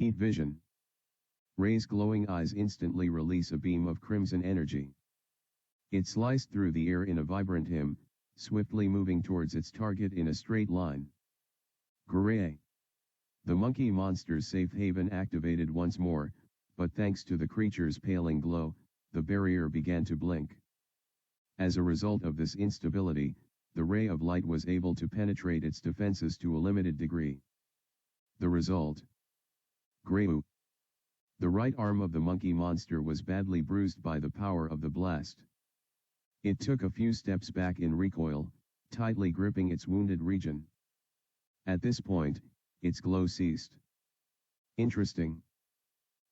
Heat vision. Ray's glowing eyes instantly release a beam of crimson energy. It sliced through the air in a vibrant hymn, swiftly moving towards its target in a straight line. Hooray! The monkey monster's safe haven activated once more, but thanks to the creature's paling glow, the barrier began to blink. As a result of this instability, the ray of light was able to penetrate its defenses to a limited degree. The result? Greu. The right arm of the monkey monster was badly bruised by the power of the blast. It took a few steps back in recoil, tightly gripping its wounded region. At this point, its glow ceased. Interesting.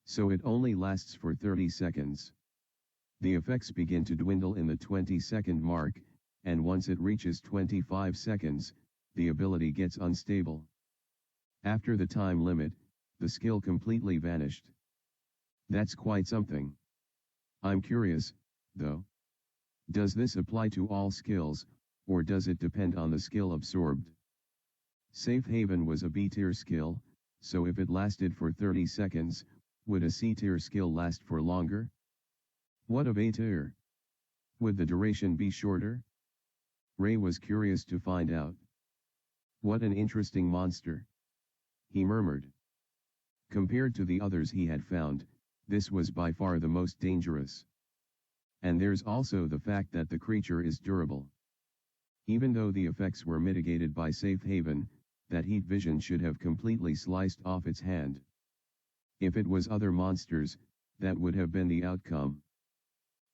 So it only lasts for 30 seconds. The effects begin to dwindle in the 20-second mark, and once it reaches 25 seconds, the ability gets unstable. After the time limit, the skill completely vanished. That's quite something. I'm curious, though. Does this apply to all skills, or does it depend on the skill absorbed? Safe Haven was a B-tier skill, so if it lasted for 30 seconds, would a C-tier skill last for longer? What of A-tier? Would the duration be shorter? Ray was curious to find out. What an interesting monster, he murmured. Compared to the others he had found, this was by far the most dangerous. And there's also the fact that the creature is durable. Even though the effects were mitigated by Safe Haven, that heat vision should have completely sliced off its hand. If it was other monsters, that would have been the outcome.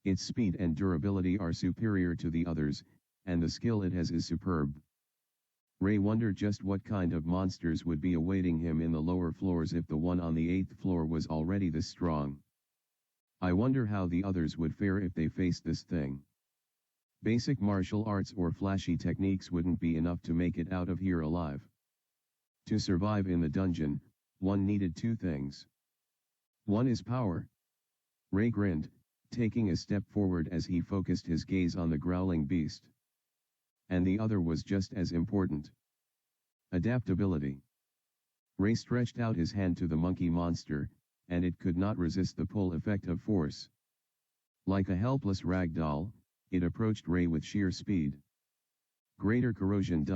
Its speed and durability are superior to the others, and the skill it has is superb. Ray wondered just what kind of monsters would be awaiting him in the lower floors if the one on the 8th floor was already this strong. I wonder how the others would fare if they faced this thing. Basic martial arts or flashy techniques wouldn't be enough to make it out of here alive. To survive in the dungeon, one needed two things. One is power. Ray grinned, taking a step forward as he focused his gaze on the growling beast. And the other was just as important. Adaptability. Ray stretched out his hand to the monkey monster, and it could not resist the pull effect of force. Like a helpless rag doll, it approached Ray with sheer speed. Greater corrosion.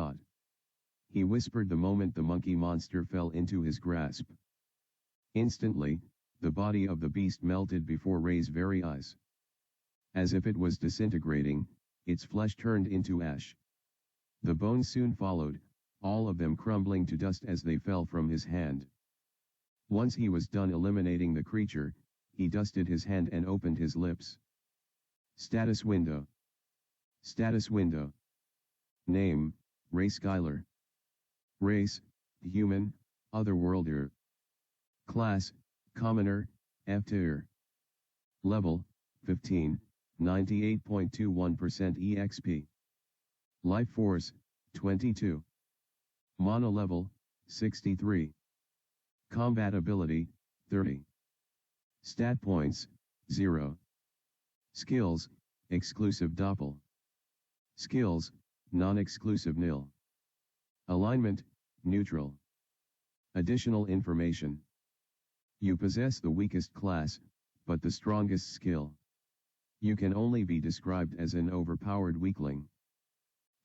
He whispered the moment the monkey monster fell into his grasp. Instantly, the body of the beast melted before Ray's very eyes. As if it was disintegrating, its flesh turned into ash. The bones soon followed, all of them crumbling to dust as they fell from his hand. Once he was done eliminating the creature, he dusted his hand and opened his lips. Status window. Status window. Name, Ray Skylar. Race, human, otherworlder. Class, commoner, F-tier. Level, 15, 98.21% EXP. Life force, 22. Mana level, 63. Combat ability, 30. Stat points, 0. Skills, exclusive doppel. Skills, non-exclusive nil. Alignment, neutral. Additional information. You possess the weakest class, but the strongest skill. You can only be described as an overpowered weakling.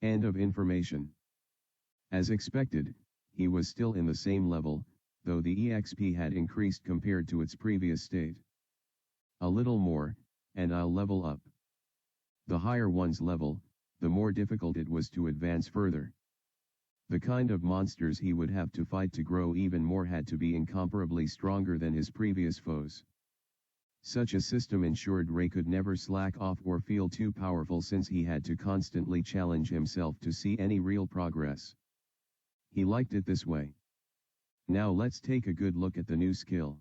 End of information. As expected, he was still in the same level, though the EXP had increased compared to its previous state. A little more, and I'll level up. The higher one's level, the more difficult it was to advance further. The kind of monsters he would have to fight to grow even more had to be incomparably stronger than his previous foes. Such a system ensured Ray could never slack off or feel too powerful since he had to constantly challenge himself to see any real progress. He liked it this way. Now let's take a good look at the new skill.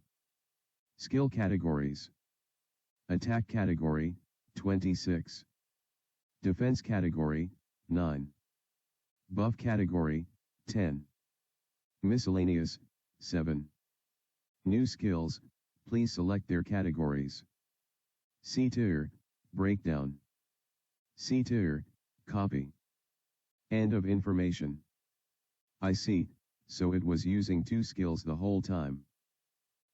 Skill categories. Attack category, 26. Defense category, 9. Buff category, 10. Miscellaneous, 7. New skills, please select their categories. C-tier, breakdown. C-tier, copy. End of information. I see, so it was using two skills the whole time.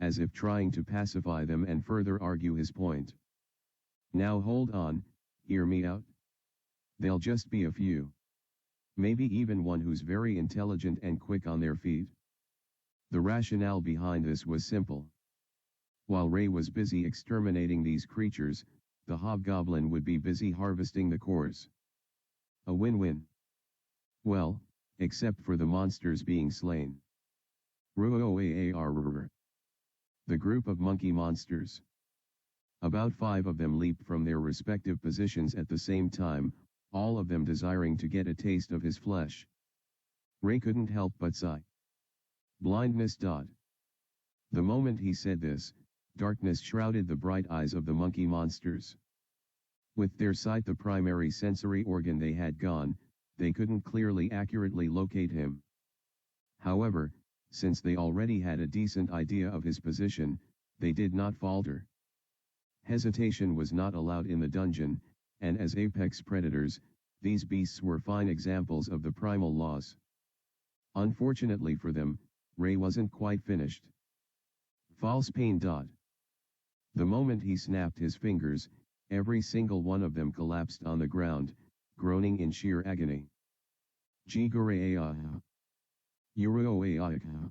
as if trying to pacify them and further argue his point. Now hold on, hear me out. There'll just be a few. Maybe even one who's very intelligent and quick on their feet. The rationale behind this was simple. While Ray was busy exterminating these creatures, the hobgoblin would be busy harvesting the cores. A win-win. Well, except for the monsters being slain. The group of monkey monsters. About 5 of them leaped from their respective positions at the same time, all of them desiring to get a taste of his flesh. Ray couldn't help but sigh. Blindness. The moment he said this, darkness shrouded the bright eyes of the monkey monsters. With their sight, the primary sensory organ, they had gone, they couldn't clearly accurately locate him. However, since they already had a decent idea of his position, they did not falter. Hesitation was not allowed in the dungeon, and as apex predators, these beasts were fine examples of the primal laws. Unfortunately for them, Ray wasn't quite finished. False pain. The moment he snapped his fingers, every single one of them collapsed on the ground, groaning in sheer agony. Jigoreaha. Yuruoaika.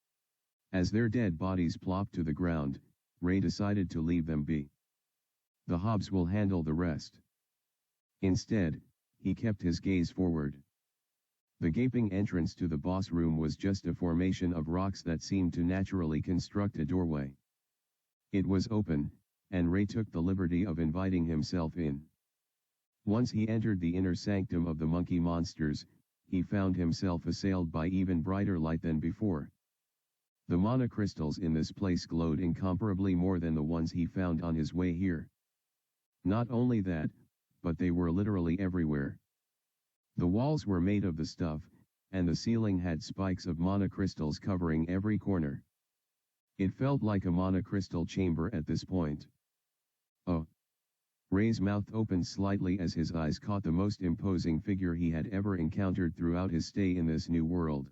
As their dead bodies plopped to the ground, Ray decided to leave them be. The Hobbs will handle the rest. Instead, he kept his gaze forward. The gaping entrance to the boss room was just a formation of rocks that seemed to naturally construct a doorway. It was open, and Ray took the liberty of inviting himself in. Once he entered the inner sanctum of the monkey monsters, he found himself assailed by even brighter light than before. The monocrystals in this place glowed incomparably more than the ones he found on his way here. Not only that, but they were literally everywhere. The walls were made of the stuff, and the ceiling had spikes of monocrystals covering every corner. It felt like a monocrystal chamber at this point. Oh! Ray's mouth opened slightly as his eyes caught the most imposing figure he had ever encountered throughout his stay in this new world.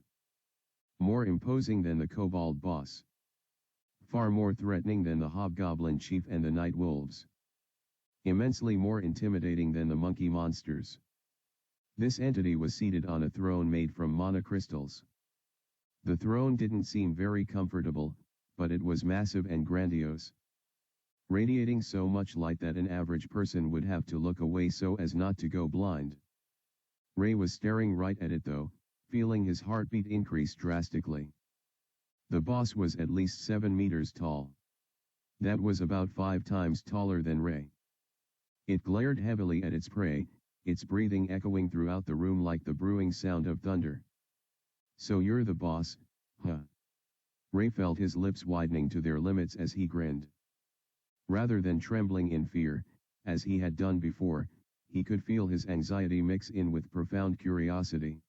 More imposing than the kobold boss. Far more threatening than the hobgoblin chief and the night wolves. Immensely more intimidating than the monkey monsters. This entity was seated on a throne made from monocrystals. The throne didn't seem very comfortable, but it was massive and grandiose, radiating so much light that an average person would have to look away so as not to go blind. Ray was staring right at it though, feeling his heartbeat increase drastically. The boss was at least 7 meters tall. That was about 5 times taller than Ray. It glared heavily at its prey, its breathing echoing throughout the room like the brewing sound of thunder. "So you're the boss, huh?" Ray felt his lips widening to their limits as he grinned. Rather than trembling in fear, as he had done before, he could feel his anxiety mix in with profound curiosity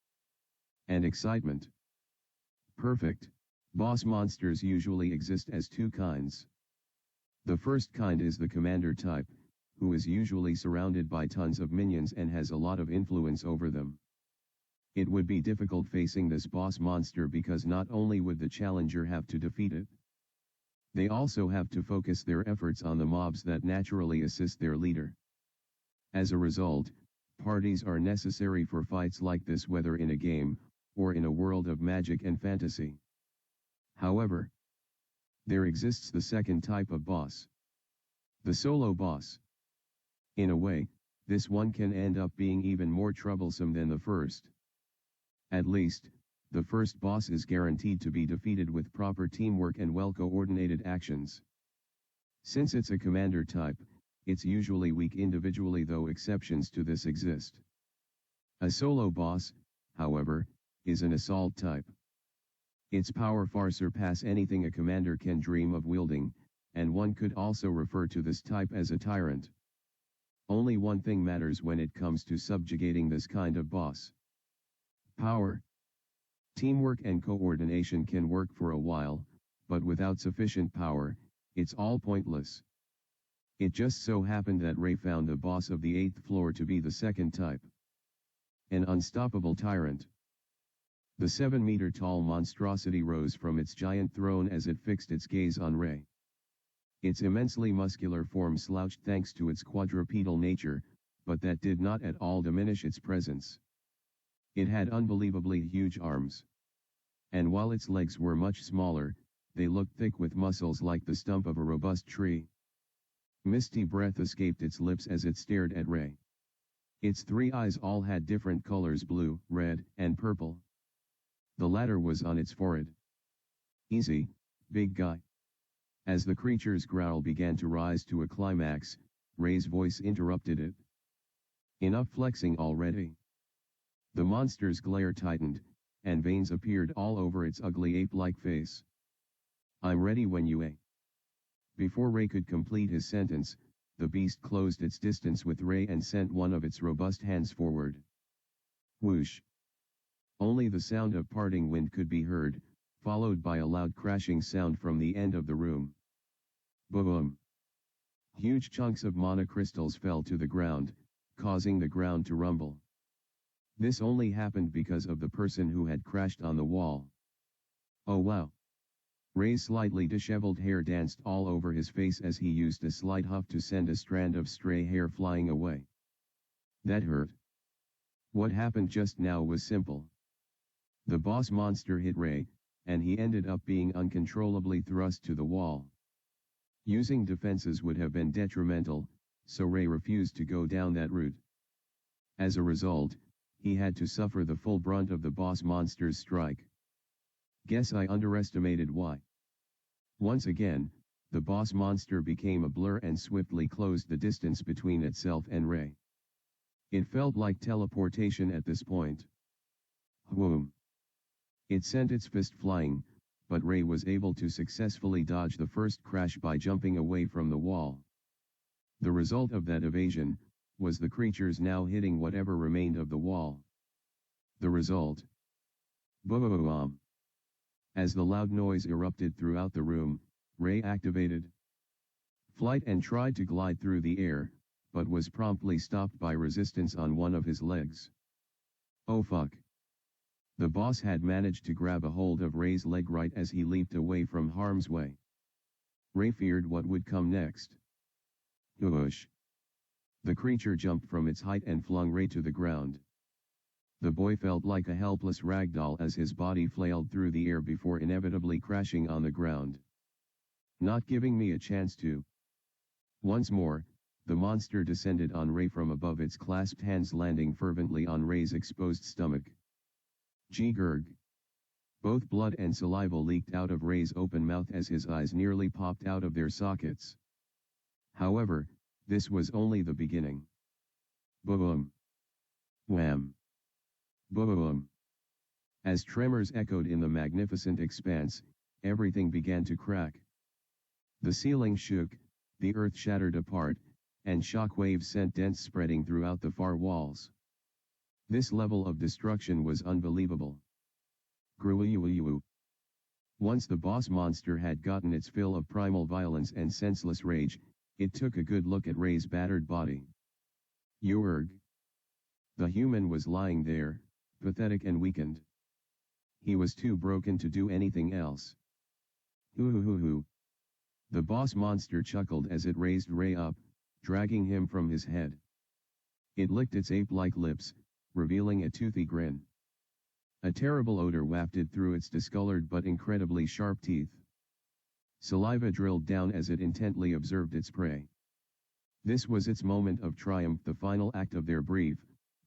and excitement. Perfect. Boss monsters usually exist as 2 kinds. The first kind is the commander type, who is usually surrounded by tons of minions and has a lot of influence over them. It would be difficult facing this boss monster because not only would the challenger have to defeat it, they also have to focus their efforts on the mobs that naturally assist their leader. As a result, parties are necessary for fights like this, whether in a game, or in a world of magic and fantasy. However, there exists the second type of boss. The solo boss. In a way, this one can end up being even more troublesome than the first. At least, the first boss is guaranteed to be defeated with proper teamwork and well-coordinated actions. Since it's a commander type, it's usually weak individually, though exceptions to this exist. A solo boss, however, is an assault type. Its power far surpasses anything a commander can dream of wielding, and one could also refer to this type as a tyrant. Only one thing matters when it comes to subjugating this kind of boss: power. Teamwork and coordination can work for a while, but without sufficient power, it's all pointless. It just so happened that Ray found the boss of the 8th floor to be the second type. An unstoppable tyrant. The 7-meter-tall monstrosity rose from its giant throne as it fixed its gaze on Ray. Its immensely muscular form slouched thanks to its quadrupedal nature, but that did not at all diminish its presence. It had unbelievably huge arms. And while its legs were much smaller, they looked thick with muscles like the stump of a robust tree. Misty breath escaped its lips as it stared at Ray. Its 3 eyes all had different colors: blue, red, and purple. The latter was on its forehead. "Easy, big guy." As the creature's growl began to rise to a climax, Ray's voice interrupted it. "Enough flexing already." The monster's glare tightened, and veins appeared all over its ugly ape-like face. "I'm ready when you are." Before Ray could complete his sentence, the beast closed its distance with Ray and sent one of its robust hands forward. Whoosh! Only the sound of parting wind could be heard, followed by a loud crashing sound from the end of the room. Boom! Huge chunks of monocrystals fell to the ground, causing the ground to rumble. This only happened because of the person who had crashed on the wall. Oh wow! Ray's slightly disheveled hair danced all over his face as he used a slight huff to send a strand of stray hair flying away. That hurt. What happened just now was simple. The boss monster hit Ray, and he ended up being uncontrollably thrust to the wall. Using defenses would have been detrimental, so Ray refused to go down that route. As a result, he had to suffer the full brunt of the boss monster's strike. Guess I underestimated why. Once again, the boss monster became a blur and swiftly closed the distance between itself and Ray. It felt like teleportation at this point. Whoom! It sent its fist flying, but Ray was able to successfully dodge the first crash by jumping away from the wall. The result of that evasion was the creatures now hitting whatever remained of the wall. The result: boom! As the loud noise erupted throughout the room, Ray activated flight and tried to glide through the air, but was promptly stopped by resistance on one of his legs. Oh fuck! The boss had managed to grab a hold of Ray's leg right as he leaped away from harm's way. Ray feared what would come next. Whoosh! The creature jumped from its height and flung Ray to the ground. The boy felt like a helpless ragdoll as his body flailed through the air before inevitably crashing on the ground. Not giving me a chance to. Once more, the monster descended on Ray from above, its clasped hands landing fervently on Ray's exposed stomach. Gurg. Both blood and saliva leaked out of Ray's open mouth as his eyes nearly popped out of their sockets. However, this was only the beginning. Boom. Wham. Boom. As tremors echoed in the magnificent expanse, everything began to crack. The ceiling shook, the earth shattered apart, and shock waves sent dents spreading throughout the far walls. This level of destruction was unbelievable. Once the boss monster had gotten its fill of primal violence and senseless rage, it took a good look at Ray's battered body. Urg. The human was lying there, pathetic and weakened. He was too broken to do anything else. Hoo. The boss monster chuckled as it raised Ray up, dragging him from his head. It licked its ape-like lips, revealing a toothy grin. A terrible odor wafted through its discolored but incredibly sharp teeth. Saliva drilled down as it intently observed its prey. This was its moment of triumph, the final act of their brief,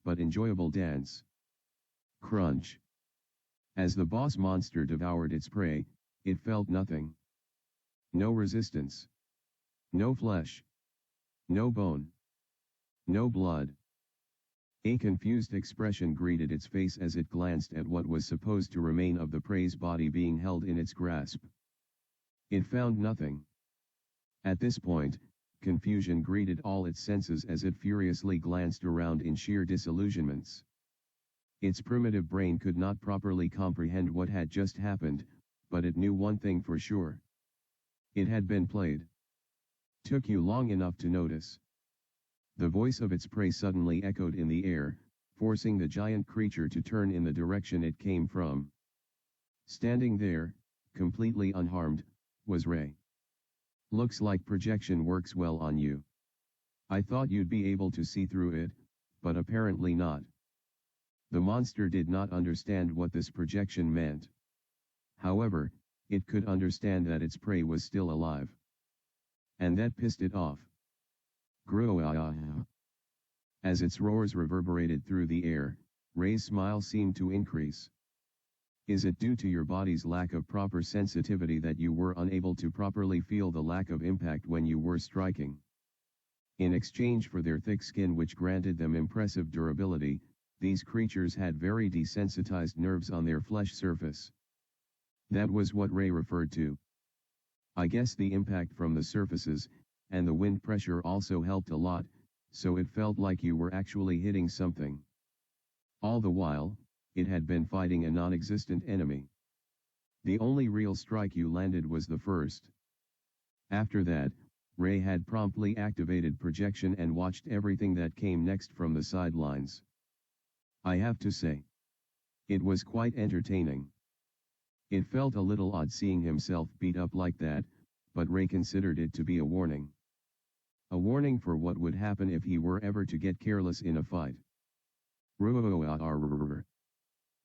but enjoyable dance. Crunch. As the boss monster devoured its prey, it felt nothing. No resistance. No flesh. No bone. No blood. A confused expression greeted its face as it glanced at what was supposed to remain of the prey's body being held in its grasp. It found nothing. At this point, confusion greeted all its senses as it furiously glanced around in sheer disillusionments. Its primitive brain could not properly comprehend what had just happened, but it knew one thing for sure. It had been played. Took you long enough to notice. The voice of its prey suddenly echoed in the air, forcing the giant creature to turn in the direction it came from. Standing there, completely unharmed, was Ray. Looks like projection works well on you. I thought you'd be able to see through it, but apparently not. The monster did not understand what this projection meant. However, it could understand that its prey was still alive. And that pissed it off. As its roars reverberated through the air, Ray's smile seemed to increase. Is it due to your body's lack of proper sensitivity that you were unable to properly feel the lack of impact when you were striking? In exchange for their thick skin, which granted them impressive durability, these creatures had very desensitized nerves on their flesh surface. That was what Ray referred to. I guess the impact from the surfaces, and the wind pressure also helped a lot, so it felt like you were actually hitting something. All the while, it had been fighting a non-existent enemy. The only real strike you landed was the first. After that, Ray had promptly activated projection and watched everything that came next from the sidelines. I have to say, it was quite entertaining. It felt a little odd seeing himself beat up like that, but Ray considered it to be a warning. A warning for what would happen if he were ever to get careless in a fight.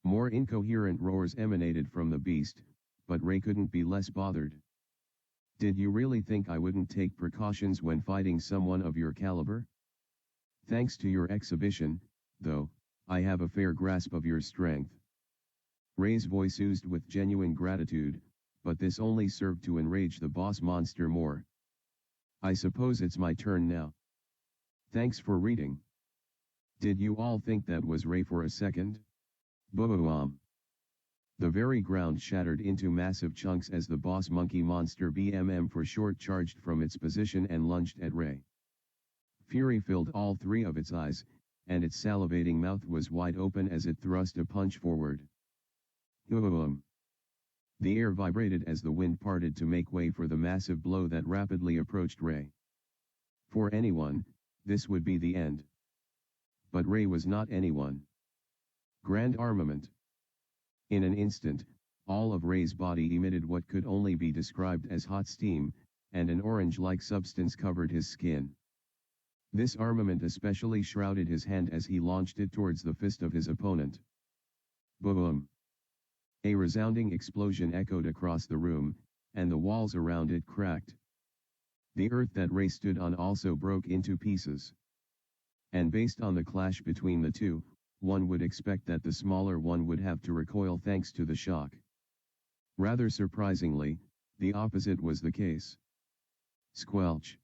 More incoherent roars emanated from the beast, but Ray couldn't be less bothered. Did you really think I wouldn't take precautions when fighting someone of your caliber? Thanks to your exhibition, though, I have a fair grasp of your strength. Ray's voice oozed with genuine gratitude, but this only served to enrage the boss monster more. I suppose it's my turn now. Thanks for reading. Did you all think that was Ray for a second? Boom. The very ground shattered into massive chunks as the boss monkey monster BMM for short charged from its position and lunged at Ray. Fury filled all three of its eyes, and its salivating mouth was wide open as it thrust a punch forward. Boom. The air vibrated as the wind parted to make way for the massive blow that rapidly approached Ray. For anyone, this would be the end. But Ray was not anyone. Grand armament. In an instant, all of Ray's body emitted what could only be described as hot steam, and an orange-like substance covered his skin. This armament especially shrouded his hand as he launched it towards the fist of his opponent. Boom! A resounding explosion echoed across the room, and the walls around it cracked. The earth that Ray stood on also broke into pieces. And based on the clash between the two, one would expect that the smaller one would have to recoil thanks to the shock. Rather surprisingly, the opposite was the case. Squelch.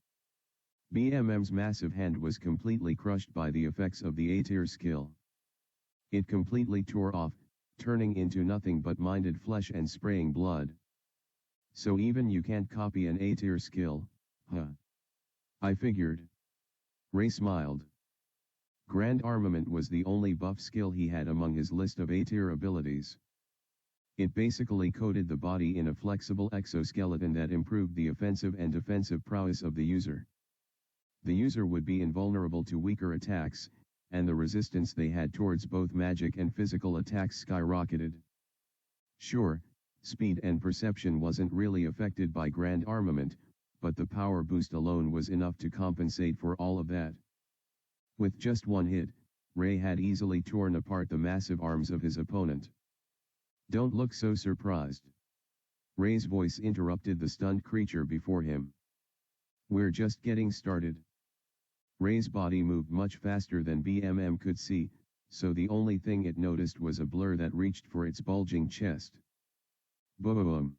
BMM's massive hand was completely crushed by the effects of the A-tier skill. It completely tore off, turning into nothing but minded flesh and spraying blood. So even you can't copy an A-tier skill, huh? I figured. Ray smiled. Grand Armament was the only buff skill he had among his list of A-tier abilities. It basically coated the body in a flexible exoskeleton that improved the offensive and defensive prowess of the user. The user would be invulnerable to weaker attacks, and the resistance they had towards both magic and physical attacks skyrocketed. Sure, speed and perception wasn't really affected by Grand Armament, but the power boost alone was enough to compensate for all of that. With just one hit, Ray had easily torn apart the massive arms of his opponent. Don't look so surprised. Ray's voice interrupted the stunned creature before him. We're just getting started. Ray's body moved much faster than BMM could see, so the only thing it noticed was a blur that reached for its bulging chest. Boom!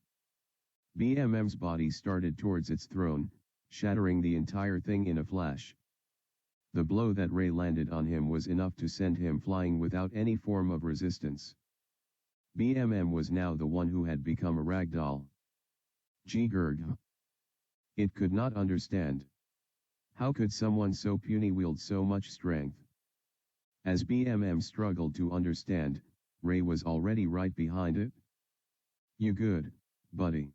BMM's body started towards its throne, shattering the entire thing in a flash. The blow that Ray landed on him was enough to send him flying without any form of resistance. BMM was now the one who had become a ragdoll. Gurg. It could not understand. How could someone so puny wield so much strength? As BMM struggled to understand, Ray was already right behind it. You good, buddy?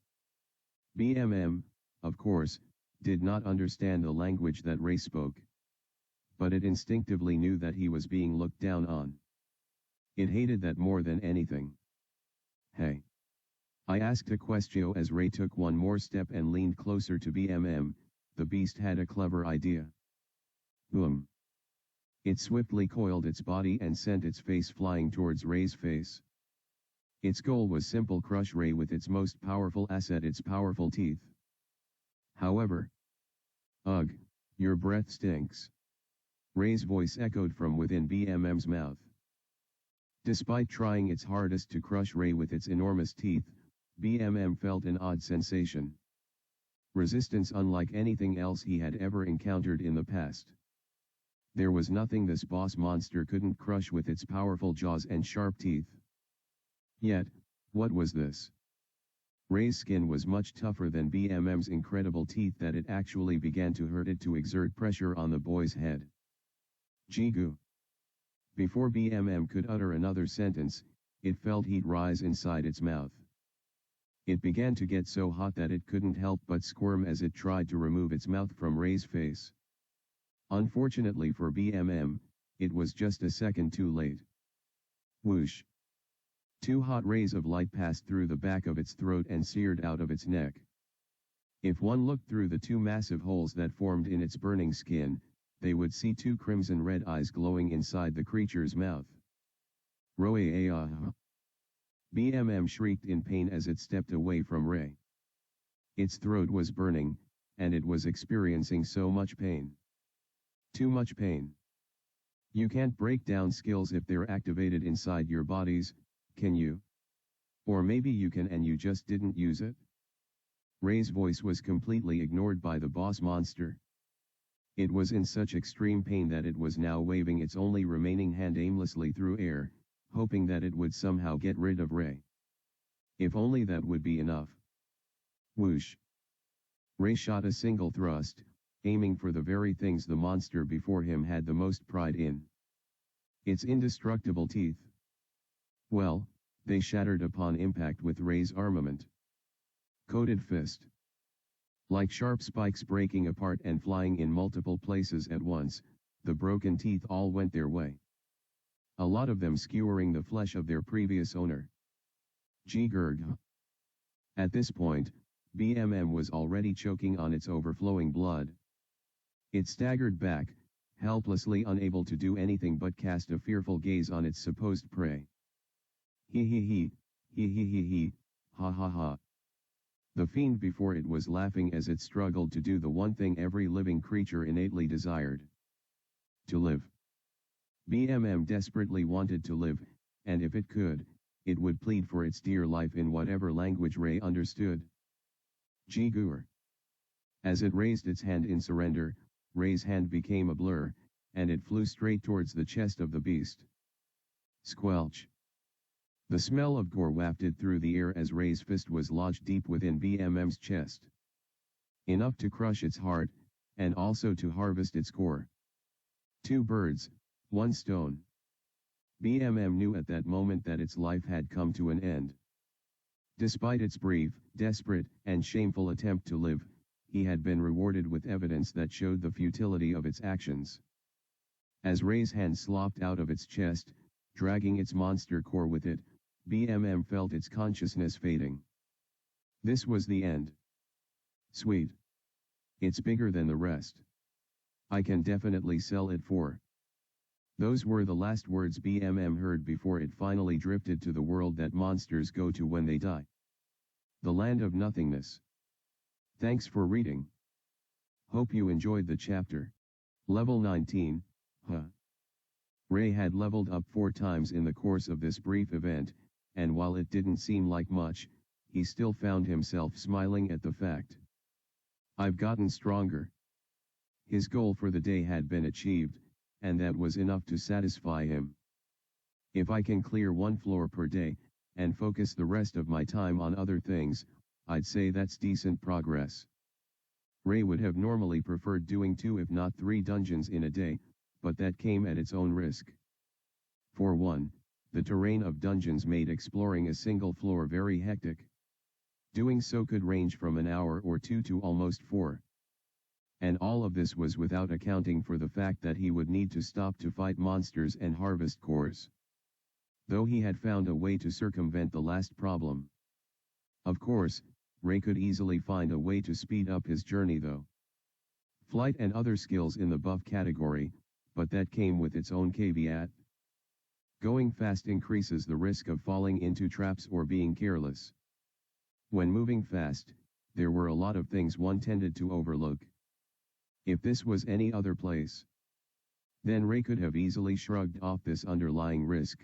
BMM, of course, did not understand the language that Ray spoke. But it instinctively knew that he was being looked down on. It hated that more than anything. Hey. I asked a question as Ray took one more step and leaned closer to BMM. The beast had a clever idea. Boom. It swiftly coiled its body and sent its face flying towards Ray's face. Its goal was simple: crush Ray with its most powerful asset, its powerful teeth. However, ugh, your breath stinks. Ray's voice echoed from within BMM's mouth. Despite trying its hardest to crush Ray with its enormous teeth, BMM felt an odd sensation. Resistance unlike anything else he had ever encountered in the past. There was nothing this boss monster couldn't crush with its powerful jaws and sharp teeth. Yet, what was this? Ray's skin was much tougher than BMM's incredible teeth that it actually began to hurt it to exert pressure on the boy's head. Jigu. Before BMM could utter another sentence, it felt heat rise inside its mouth. It began to get so hot that it couldn't help but squirm as it tried to remove its mouth from Ray's face. Unfortunately for BMM, it was just a second too late. Whoosh! 2 hot rays of light passed through the back of its throat and seared out of its neck. If one looked through the 2 massive holes that formed in its burning skin, they would see 2 crimson red eyes glowing inside the creature's mouth. Roa. BMM shrieked in pain as it stepped away from Ray. Its throat was burning, and it was experiencing so much pain. Too much pain. You can't break down skills if they're activated inside your bodies, can you? Or maybe you can and you just didn't use it? Ray's voice was completely ignored by the boss monster. It was in such extreme pain that it was now waving its only remaining hand aimlessly through air, hoping that it would somehow get rid of Ray. If only that would be enough. Whoosh! Ray shot a single thrust, aiming for the very things the monster before him had the most pride in. Its indestructible teeth. Well, they shattered upon impact with Ray's armament. Coated fist. Like sharp spikes breaking apart and flying in multiple places at once, the broken teeth all went their way. A lot of them skewering the flesh of their previous owner. Gurg. At this point, BMM was already choking on its overflowing blood. It staggered back, helplessly unable to do anything but cast a fearful gaze on its supposed prey. He, ha ha ha. The fiend before it was laughing as it struggled to do the one thing every living creature innately desired: to live. BMM desperately wanted to live, and if it could, it would plead for its dear life in whatever language Ray understood. Jigur. As it raised its hand in surrender, Ray's hand became a blur, and it flew straight towards the chest of the beast. Squelch. The smell of gore wafted through the air as Ray's fist was lodged deep within BMM's chest. Enough to crush its heart, and also to harvest its core. Two birds, one stone. BMM knew at that moment that its life had come to an end. Despite its brief, desperate, and shameful attempt to live, he had been rewarded with evidence that showed the futility of its actions. As Ray's hand slopped out of its chest, dragging its monster core with it, BMM felt its consciousness fading. This was the end. Sweet. It's bigger than the rest. I can definitely sell it for. Those were the last words BMM heard before it finally drifted to the world that monsters go to when they die. The land of nothingness. Thanks for reading. Hope you enjoyed the chapter. Level 19, Ray had leveled up 4 times in the course of this brief event, and while it didn't seem like much, he still found himself smiling at the fact. I've gotten stronger. His goal for the day had been achieved, and that was enough to satisfy him. If I can clear 1 floor per day, and focus the rest of my time on other things, I'd say that's decent progress. Ray would have normally preferred doing 2 if not 3 dungeons in a day, but that came at its own risk. For one, the terrain of dungeons made exploring a single floor very hectic. Doing so could range from an hour or 2 to almost 4. And all of this was without accounting for the fact that he would need to stop to fight monsters and harvest cores. Though he had found a way to circumvent the last problem. Of course, Ray could easily find a way to speed up his journey though. Flight and other skills in the buff category, but that came with its own caveat. Going fast increases the risk of falling into traps or being careless. When moving fast, there were a lot of things one tended to overlook. If this was any other place, then Ray could have easily shrugged off this underlying risk,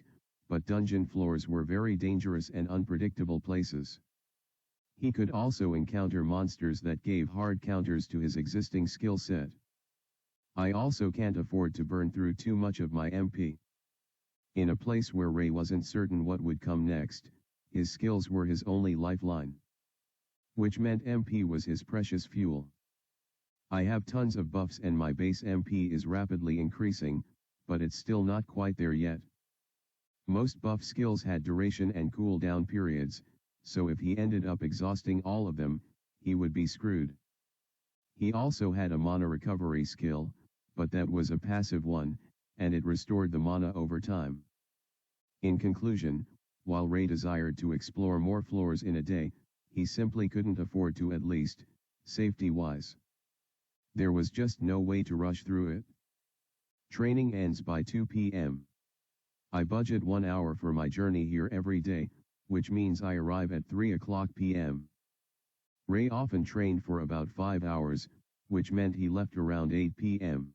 but dungeon floors were very dangerous and unpredictable places. He could also encounter monsters that gave hard counters to his existing skill set. I also can't afford to burn through too much of my MP. In a place where Ray wasn't certain what would come next, his skills were his only lifeline. Which meant MP was his precious fuel. I have tons of buffs and my base MP is rapidly increasing, but it's still not quite there yet. Most buff skills had duration and cooldown periods, so if he ended up exhausting all of them, he would be screwed. He also had a mana recovery skill, but that was a passive one, and it restored the mana over time. In conclusion, while Ray desired to explore more floors in a day, he simply couldn't afford to, at least, safety-wise. There was just no way to rush through it. Training ends by 2 p.m. I budget 1 hour for my journey here every day, which means I arrive at 3 o'clock p.m. Ray often trained for about 5 hours, which meant he left around 8 p.m.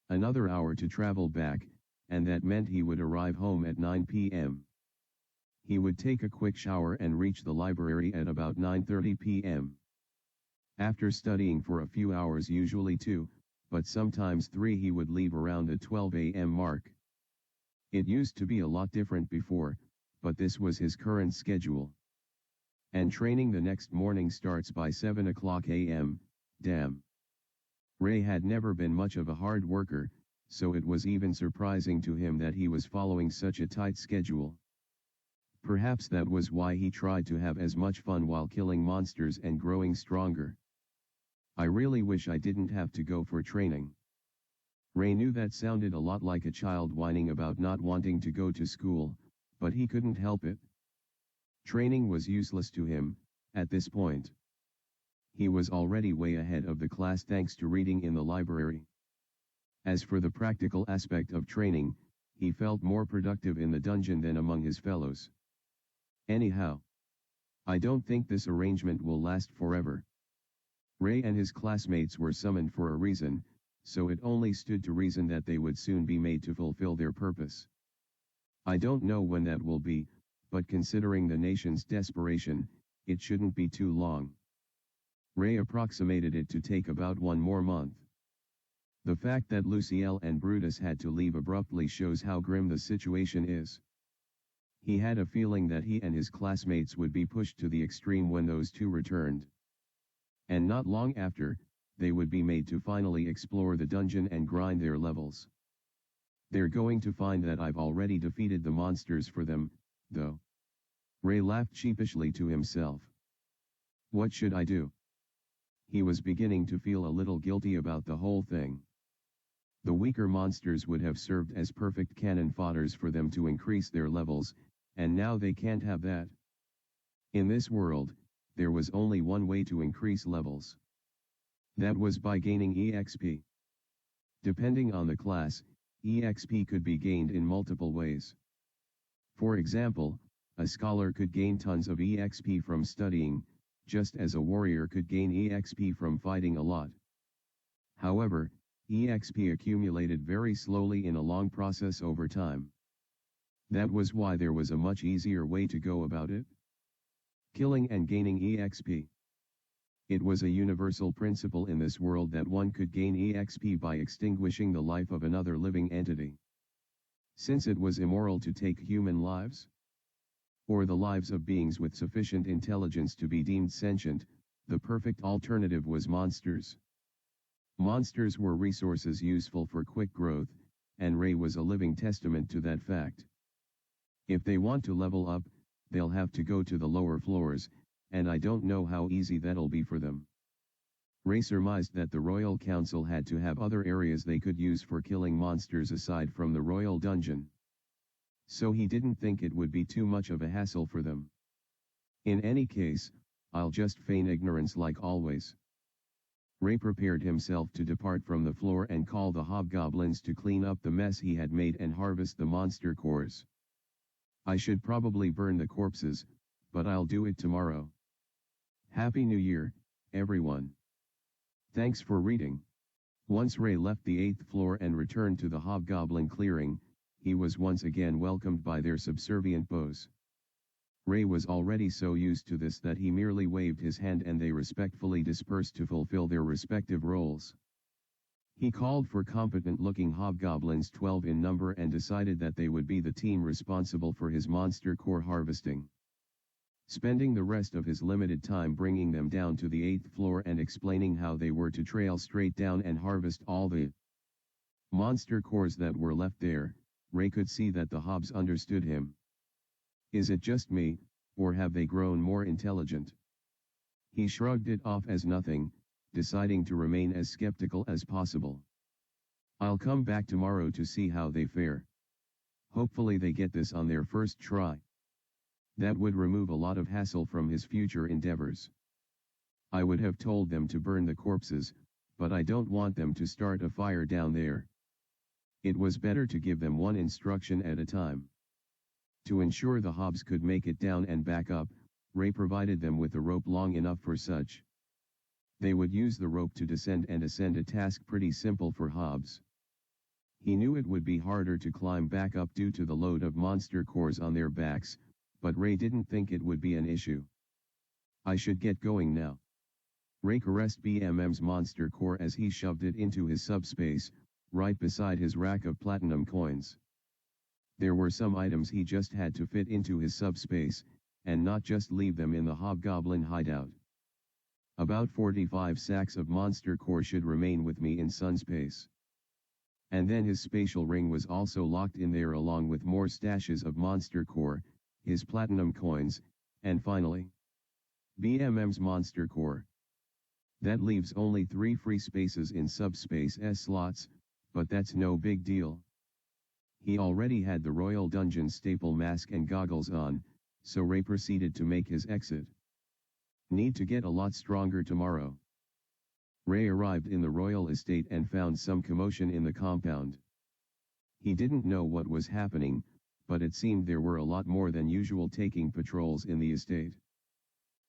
Another hour to travel back, and that meant he would arrive home at 9 p.m. He would take a quick shower and reach the library at about 9:30 p.m. After studying for a few hours, usually 2, but sometimes 3, he would leave around the 12 a.m. mark. It used to be a lot different before, but this was his current schedule. And training the next morning starts by 7 o'clock a.m., damn. Ray had never been much of a hard worker, so it was even surprising to him that he was following such a tight schedule. Perhaps that was why he tried to have as much fun while killing monsters and growing stronger. I really wish I didn't have to go for training. Ray knew that sounded a lot like a child whining about not wanting to go to school, but he couldn't help it. Training was useless to him, at this point. He was already way ahead of the class thanks to reading in the library. As for the practical aspect of training, he felt more productive in the dungeon than among his fellows. Anyhow, I don't think this arrangement will last forever. Ray and his classmates were summoned for a reason, so it only stood to reason that they would soon be made to fulfill their purpose. I don't know when that will be, but considering the nation's desperation, it shouldn't be too long. Ray approximated it to take about 1 more month. The fact that Luciel and Brutus had to leave abruptly shows how grim the situation is. He had a feeling that he and his classmates would be pushed to the extreme when those two returned. And not long after, they would be made to finally explore the dungeon and grind their levels. They're going to find that I've already defeated the monsters for them, though. Ray laughed sheepishly to himself. What should I do? He was beginning to feel a little guilty about the whole thing. The weaker monsters would have served as perfect cannon fodders for them to increase their levels, and now they can't have that. In this world, there was only one way to increase levels. That was by gaining EXP. Depending on the class, EXP could be gained in multiple ways. For example, a scholar could gain tons of EXP from studying, just as a warrior could gain EXP from fighting a lot. However, EXP accumulated very slowly in a long process over time. That was why there was a much easier way to go about it. Killing and gaining EXP. It was a universal principle in this world that one could gain EXP by extinguishing the life of another living entity. Since it was immoral to take human lives, or the lives of beings with sufficient intelligence to be deemed sentient, the perfect alternative was monsters. Monsters were resources useful for quick growth, and Ray was a living testament to that fact. If they want to level up, they'll have to go to the lower floors, and I don't know how easy that'll be for them. Ray surmised that the Royal Council had to have other areas they could use for killing monsters aside from the Royal Dungeon. So he didn't think it would be too much of a hassle for them. In any case, I'll just feign ignorance like always. Ray prepared himself to depart from the floor and call the hobgoblins to clean up the mess he had made and harvest the monster cores. I should probably burn the corpses, but I'll do it tomorrow. Happy New Year, everyone. Thanks for reading. Once Ray left the 8th floor and returned to the hobgoblin clearing, he was once again welcomed by their subservient bows. Ray was already so used to this that he merely waved his hand and they respectfully dispersed to fulfill their respective roles. He called for competent-looking hobgoblins 12 in number and decided that they would be the team responsible for his monster core harvesting. Spending the rest of his limited time bringing them down to the 8th floor and explaining how they were to trail straight down and harvest all the monster cores that were left there, Ray could see that the hobs understood him. Is it just me, or have they grown more intelligent? He shrugged it off as nothing, deciding to remain as skeptical as possible. I'll come back tomorrow to see how they fare. Hopefully they get this on their first try. That would remove a lot of hassle from his future endeavors. I would have told them to burn the corpses, but I don't want them to start a fire down there. It was better to give them one instruction at a time. To ensure the hobs could make it down and back up, Ray provided them with a rope long enough for such. They would use the rope to descend and ascend, a task pretty simple for hobs. He knew it would be harder to climb back up due to the load of monster cores on their backs, but Ray didn't think it would be an issue. I should get going now. Ray caressed BMM's monster core as he shoved it into his subspace, right beside his rack of platinum coins. There were some items he just had to fit into his subspace, and not just leave them in the hobgoblin hideout. About 45 sacks of monster core should remain with me in Sunspace. And then his spatial ring was also locked in there along with more stashes of monster core, his platinum coins, and finally, BMM's monster core. That leaves only 3 free spaces in subspace S slots, but that's no big deal. He already had the Royal Dungeon staple mask and goggles on, so Ray proceeded to make his exit. Need to get a lot stronger tomorrow. Ray arrived in the royal estate and found some commotion in the compound. He didn't know what was happening, but it seemed there were a lot more than usual taking patrols in the estate.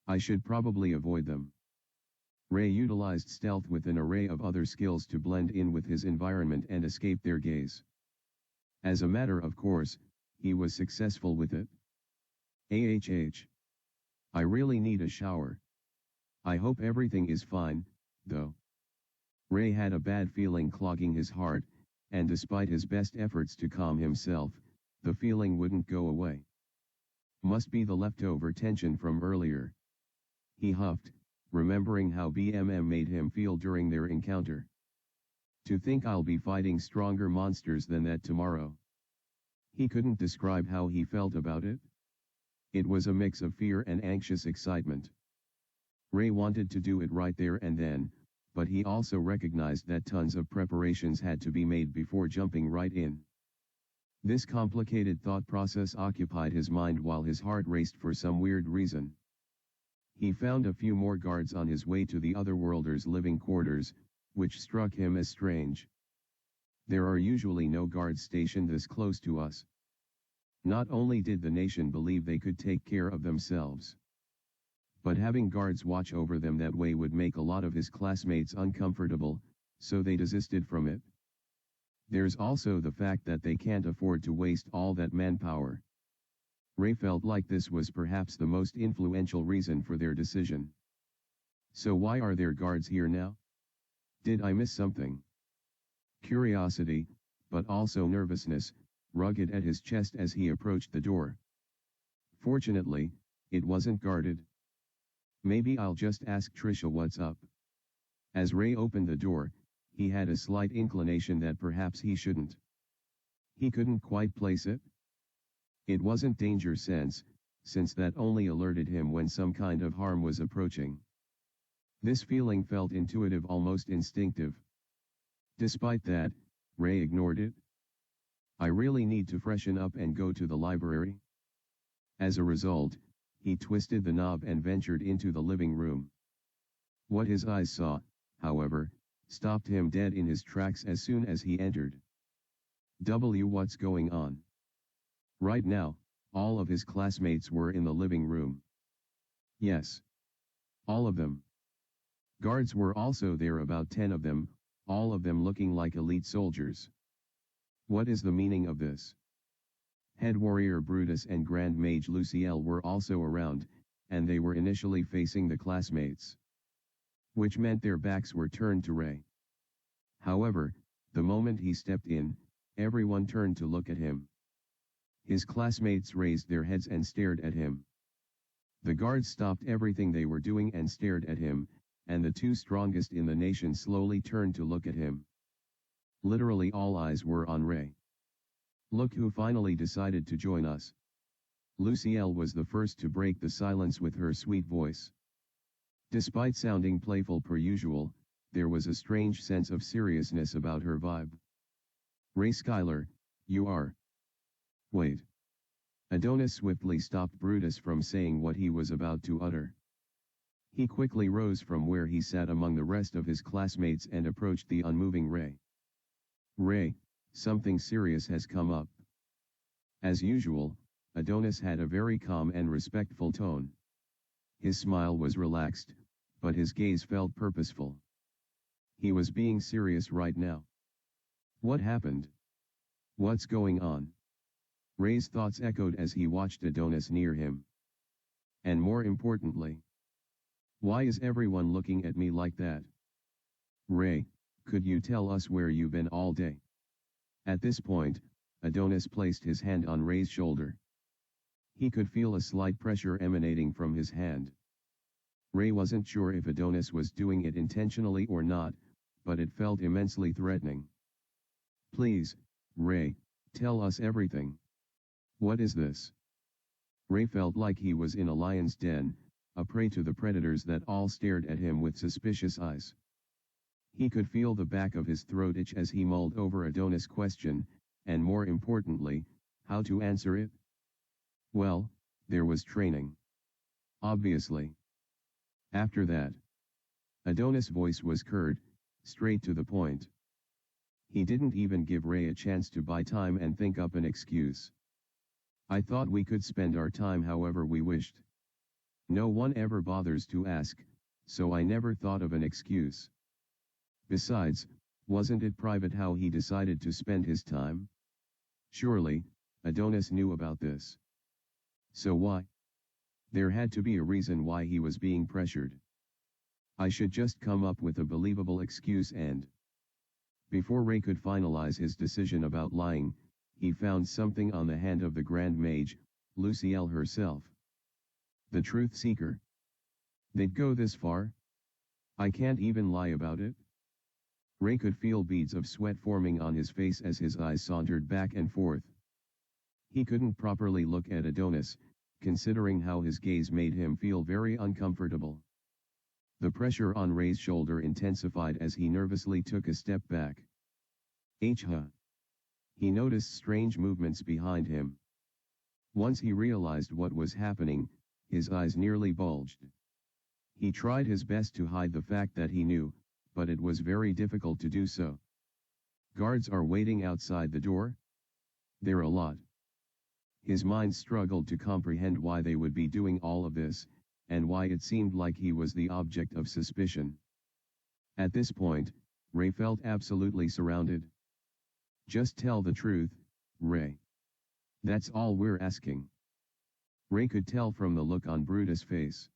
I should probably avoid them. Ray utilized stealth with an array of other skills to blend in with his environment and escape their gaze. As a matter of course, he was successful with it. I really need a shower. I hope everything is fine, though. Ray had a bad feeling clogging his heart, and despite his best efforts to calm himself, the feeling wouldn't go away. Must be the leftover tension from earlier. He huffed, remembering how BMM made him feel during their encounter. To think I'll be fighting stronger monsters than that tomorrow. He couldn't describe how he felt about it. It was a mix of fear and anxious excitement. Ray wanted to do it right there and then, but he also recognized that tons of preparations had to be made before jumping right in. This complicated thought process occupied his mind while his heart raced for some weird reason. He found a few more guards on his way to the Otherworlders' living quarters, which struck him as strange. There are usually no guards stationed this close to us. Not only did the nation believe they could take care of themselves, but having guards watch over them that way would make a lot of his classmates uncomfortable, so they desisted from it. There's also the fact that they can't afford to waste all that manpower. Ray felt like this was perhaps the most influential reason for their decision. So why are there guards here now? Did I miss something? Curiosity, but also nervousness, rugged at his chest as he approached the door. Fortunately, it wasn't guarded. Maybe I'll just ask Trisha what's up. As Ray opened the door, he had a slight inclination that perhaps he shouldn't. He couldn't quite place it. It wasn't danger sense, since that only alerted him when some kind of harm was approaching. This feeling felt intuitive, almost instinctive. Despite that, Ray ignored it. I really need to freshen up and go to the library. As a result, he twisted the knob and ventured into the living room. What his eyes saw, however, stopped him dead in his tracks as soon as he entered. What's going on? Right now, all of his classmates were in the living room. Yes. All of them. Guards were also there, about 10 of them, all of them looking like elite soldiers. What is the meaning of this? Head warrior Brutus and Grand Mage Luciel were also around, and they were initially facing the classmates, which meant their backs were turned to Ray. However, the moment he stepped in, everyone turned to look at him. His classmates raised their heads and stared at him. The guards stopped everything they were doing and stared at him, and the two strongest in the nation slowly turned to look at him. Literally all eyes were on Ray. Look who finally decided to join us. Luciel was the first to break the silence with her sweet voice. Despite sounding playful per usual, there was a strange sense of seriousness about her vibe. Ray Skylar, you are. Wait. Adonis swiftly stopped Brutus from saying what he was about to utter. He quickly rose from where he sat among the rest of his classmates and approached the unmoving Ray. Ray, something serious has come up. As usual, Adonis had a very calm and respectful tone. His smile was relaxed, but his gaze felt purposeful. He was being serious right now. What happened? What's going on? Ray's thoughts echoed as he watched Adonis near him. And more importantly, why is everyone looking at me like that? Ray, could you tell us where you've been all day? At this point, Adonis placed his hand on Ray's shoulder. He could feel a slight pressure emanating from his hand. Ray wasn't sure if Adonis was doing it intentionally or not, but it felt immensely threatening. Please, Ray, tell us everything. What is this? Ray felt like he was in a lion's den, a prey to the predators that all stared at him with suspicious eyes. He could feel the back of his throat itch as he mulled over Adonis' question, and more importantly, how to answer it. Well, there was training. Obviously. After that. Adonis' voice was curt, straight to the point. He didn't even give Ray a chance to buy time and think up an excuse. I thought we could spend our time however we wished. No one ever bothers to ask, so I never thought of an excuse. Besides, wasn't it private how he decided to spend his time? Surely, Adonis knew about this. So why? There had to be a reason why he was being pressured. I should just come up with a believable excuse and... Before Ray could finalize his decision about lying, he found something on the hand of the Grand Mage, Lucielle herself. The Truth Seeker. They'd go this far? I can't even lie about it? Ray could feel beads of sweat forming on his face as his eyes sauntered back and forth. He couldn't properly look at Adonis, considering how his gaze made him feel very uncomfortable. The pressure on Ray's shoulder intensified as he nervously took a step back. Huh. He noticed strange movements behind him. Once he realized what was happening, his eyes nearly bulged. He tried his best to hide the fact that he knew, but it was very difficult to do so. Guards are waiting outside the door? They're a lot. His mind struggled to comprehend why they would be doing all of this, and why it seemed like he was the object of suspicion. At this point, Ray felt absolutely surrounded. Just tell the truth, Ray. That's all we're asking. Ray could tell from the look on Brutus' face,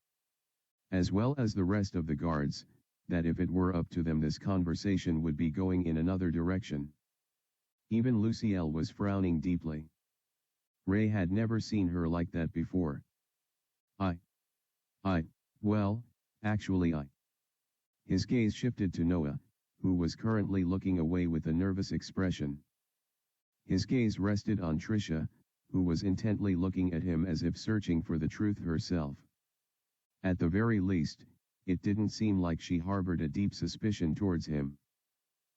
as well as the rest of the guards, that if it were up to them this conversation would be going in another direction. Even Lucielle was frowning deeply. Ray had never seen her like that before. Well, actually I. His gaze shifted to Noah, who was currently looking away with a nervous expression. His gaze rested on Trisha, who was intently looking at him as if searching for the truth herself. At the very least, it didn't seem like she harbored a deep suspicion towards him.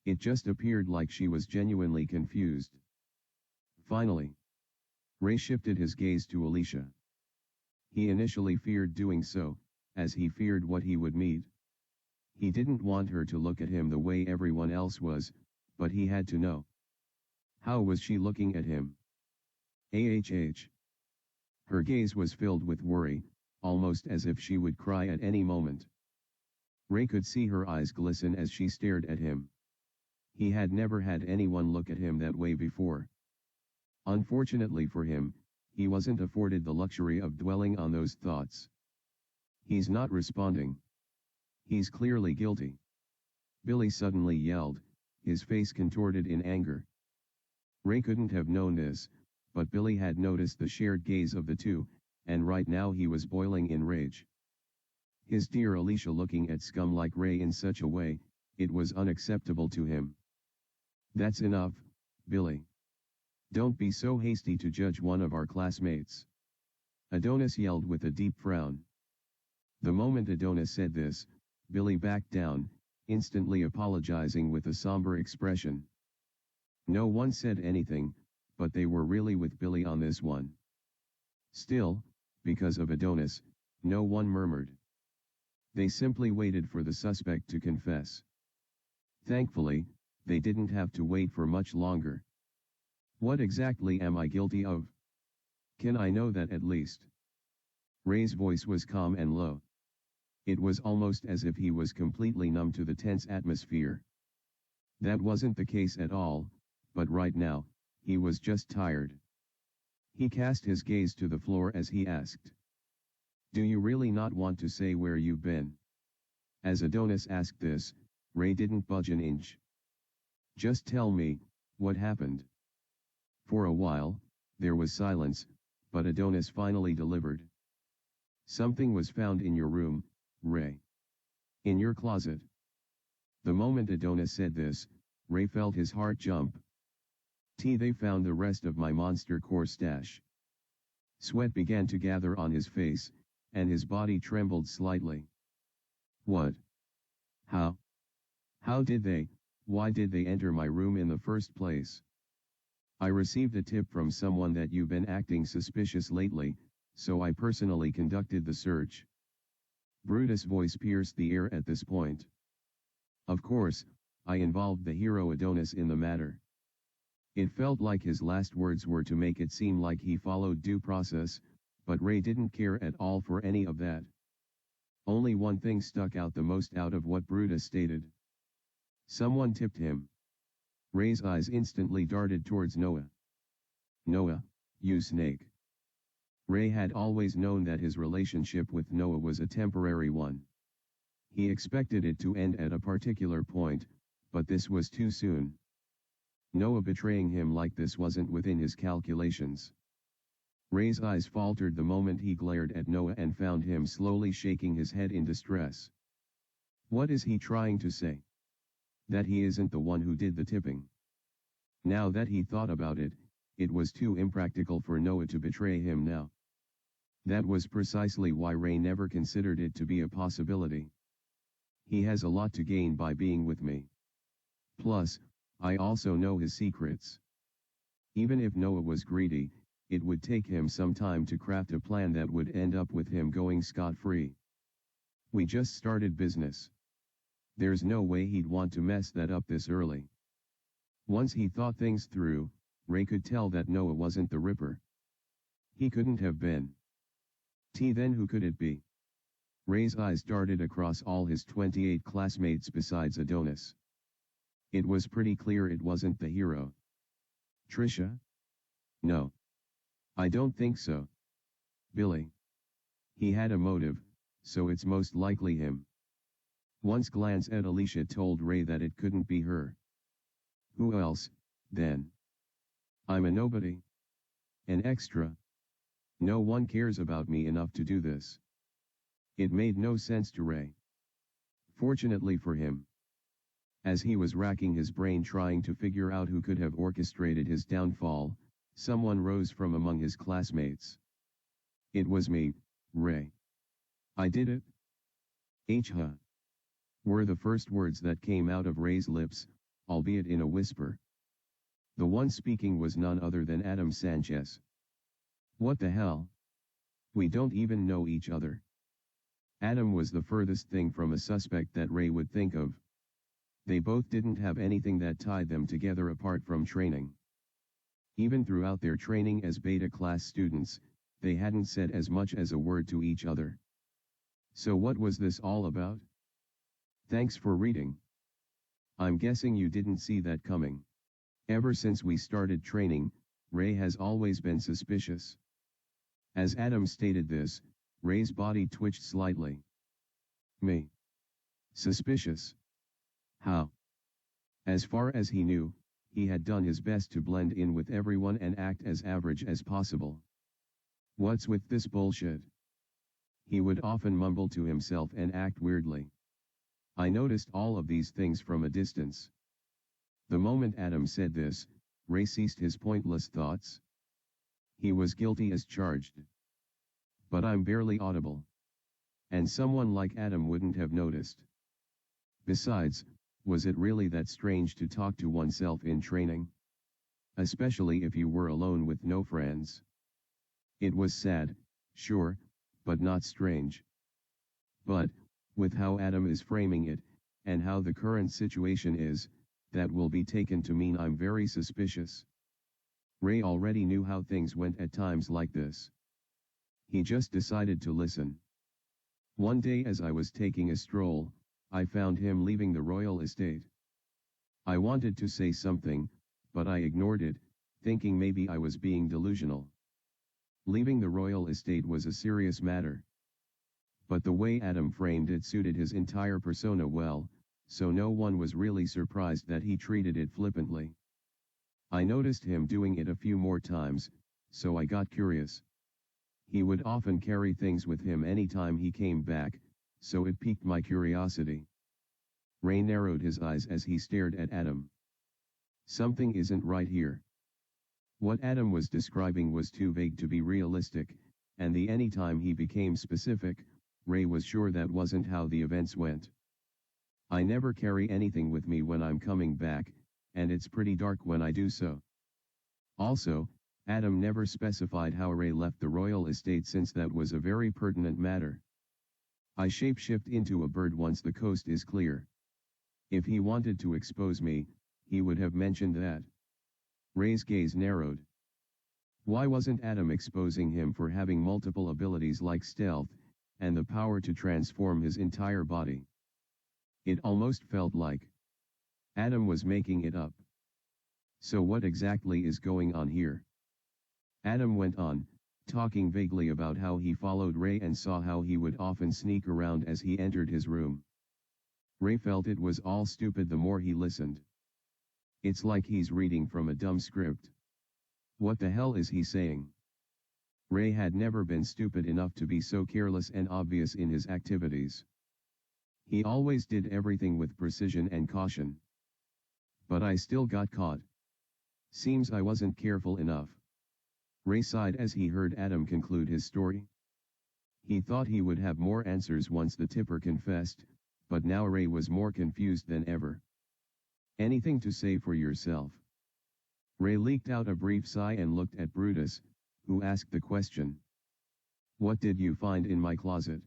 It just appeared like she was genuinely confused. Finally, Ray shifted his gaze to Alicia. He initially feared doing so, as he feared what he would meet. He didn't want her to look at him the way everyone else was, but he had to know. How was she looking at him? Her gaze was filled with worry, almost as if she would cry at any moment. Ray could see her eyes glisten as she stared at him. He had never had anyone look at him that way before. Unfortunately for him, he wasn't afforded the luxury of dwelling on those thoughts. He's not responding. He's clearly guilty. Billy suddenly yelled, his face contorted in anger. Ray couldn't have known this, but Billy had noticed the shared gaze of the two, and right now he was boiling in rage. His dear Alicia looking at scum like Ray in such a way, it was unacceptable to him. That's enough, Billy. Don't be so hasty to judge one of our classmates. Adonis yelled with a deep frown. The moment Adonis said this, Billy backed down, instantly apologizing with a somber expression. No one said anything, but they were really with Billy on this one. Still, because of Adonis, no one murmured. They simply waited for the suspect to confess. Thankfully, they didn't have to wait for much longer. What exactly am I guilty of? Can I know that at least? Ray's voice was calm and low. It was almost as if he was completely numb to the tense atmosphere. That wasn't the case at all, but right now, he was just tired. He cast his gaze to the floor as he asked. Do you really not want to say where you've been? As Adonis asked this, Ray didn't budge an inch. Just tell me, what happened? For a while, there was silence, but Adonis finally delivered. Something was found in your room, Ray. In your closet. The moment Adonis said this, Ray felt his heart jump. They found the rest of my monster core stash. Sweat began to gather on his face, and his body trembled slightly. What? How? Why did they enter my room in the first place? I received a tip from someone that you've been acting suspicious lately, so I personally conducted the search. Brutus' voice pierced the air at this point. Of course, I involved the hero Adonis in the matter. It felt like his last words were to make it seem like he followed due process, but Ray didn't care at all for any of that. Only one thing stuck out the most out of what Brutus stated. Someone tipped him. Ray's eyes instantly darted towards Noah. Noah, you snake. Ray had always known that his relationship with Noah was a temporary one. He expected it to end at a particular point, but this was too soon. Noah betraying him like this wasn't within his calculations. Ray's eyes faltered the moment he glared at Noah and found him slowly shaking his head in distress. What is he trying to say? That he isn't the one who did the tipping. Now that he thought about it, it was too impractical for Noah to betray him now. That was precisely why Ray never considered it to be a possibility. He has a lot to gain by being with me. Plus, I also know his secrets. Even if Noah was greedy, it would take him some time to craft a plan that would end up with him going scot-free. We just started business. There's no way he'd want to mess that up this early. Once he thought things through, Ray could tell that Noah wasn't the Ripper. He couldn't have been. Then who could it be? Ray's eyes darted across all his 28 classmates besides Adonis. It was pretty clear it wasn't the hero. Trisha? No. I don't think so. Billy? He had a motive, so it's most likely him. One's glance at Alicia told Ray that it couldn't be her. Who else, then? I'm a nobody. An extra. No one cares about me enough to do this. It made no sense to Ray. Fortunately for him. As he was racking his brain trying to figure out who could have orchestrated his downfall, someone rose from among his classmates. It was me, Ray. I did it. Huh. Were the first words that came out of Ray's lips, albeit in a whisper. The one speaking was none other than Adam Sanchez. What the hell? We don't even know each other. Adam was the furthest thing from a suspect that Ray would think of. They both didn't have anything that tied them together apart from training. Even throughout their training as beta class students, they hadn't said as much as a word to each other. So what was this all about? Thanks for reading. I'm guessing you didn't see that coming. Ever since we started training, Ray has always been suspicious. As Adam stated this, Ray's body twitched slightly. Me? Suspicious? How? As far as he knew, he had done his best to blend in with everyone and act as average as possible. What's with this bullshit? He would often mumble to himself and act weirdly. I noticed all of these things from a distance. The moment Adam said this, Ray ceased his pointless thoughts. He was guilty as charged. But I'm barely audible. And someone like Adam wouldn't have noticed. Besides, was it really that strange to talk to oneself in training? Especially if you were alone with no friends. It was sad, sure, but not strange. But, with how Adam is framing it, and how the current situation is, that will be taken to mean I'm very suspicious. Ray already knew how things went at times like this. He just decided to listen. One day as I was taking a stroll, I found him leaving the royal estate. I wanted to say something, but I ignored it, thinking maybe I was being delusional. Leaving the royal estate was a serious matter. But the way Adam framed it suited his entire persona well, so no one was really surprised that he treated it flippantly. I noticed him doing it a few more times, so I got curious. He would often carry things with him anytime he came back, so it piqued my curiosity. Ray narrowed his eyes as he stared at Adam. Something isn't right here. What Adam was describing was too vague to be realistic, and the anytime he became specific, Ray was sure that wasn't how the events went. I never carry anything with me when I'm coming back, and it's pretty dark when I do so. Also, Adam never specified how Ray left the royal estate since that was a very pertinent matter. I shapeshift into a bird once the coast is clear. If he wanted to expose me, he would have mentioned that. Ray's gaze narrowed. Why wasn't Adam exposing him for having multiple abilities like stealth, and the power to transform his entire body? It almost felt like Adam was making it up. So what exactly is going on here? Adam went on, talking vaguely about how he followed Ray and saw how he would often sneak around as he entered his room. Ray felt it was all stupid the more he listened. It's like he's reading from a dumb script. What the hell is he saying? Ray had never been stupid enough to be so careless and obvious in his activities. He always did everything with precision and caution. But I still got caught. Seems I wasn't careful enough. Ray sighed as he heard Adam conclude his story. He thought he would have more answers once the tipper confessed, but now Ray was more confused than ever. Anything to say for yourself? Ray leaked out a brief sigh and looked at Brutus, who asked the question. What did you find in my closet?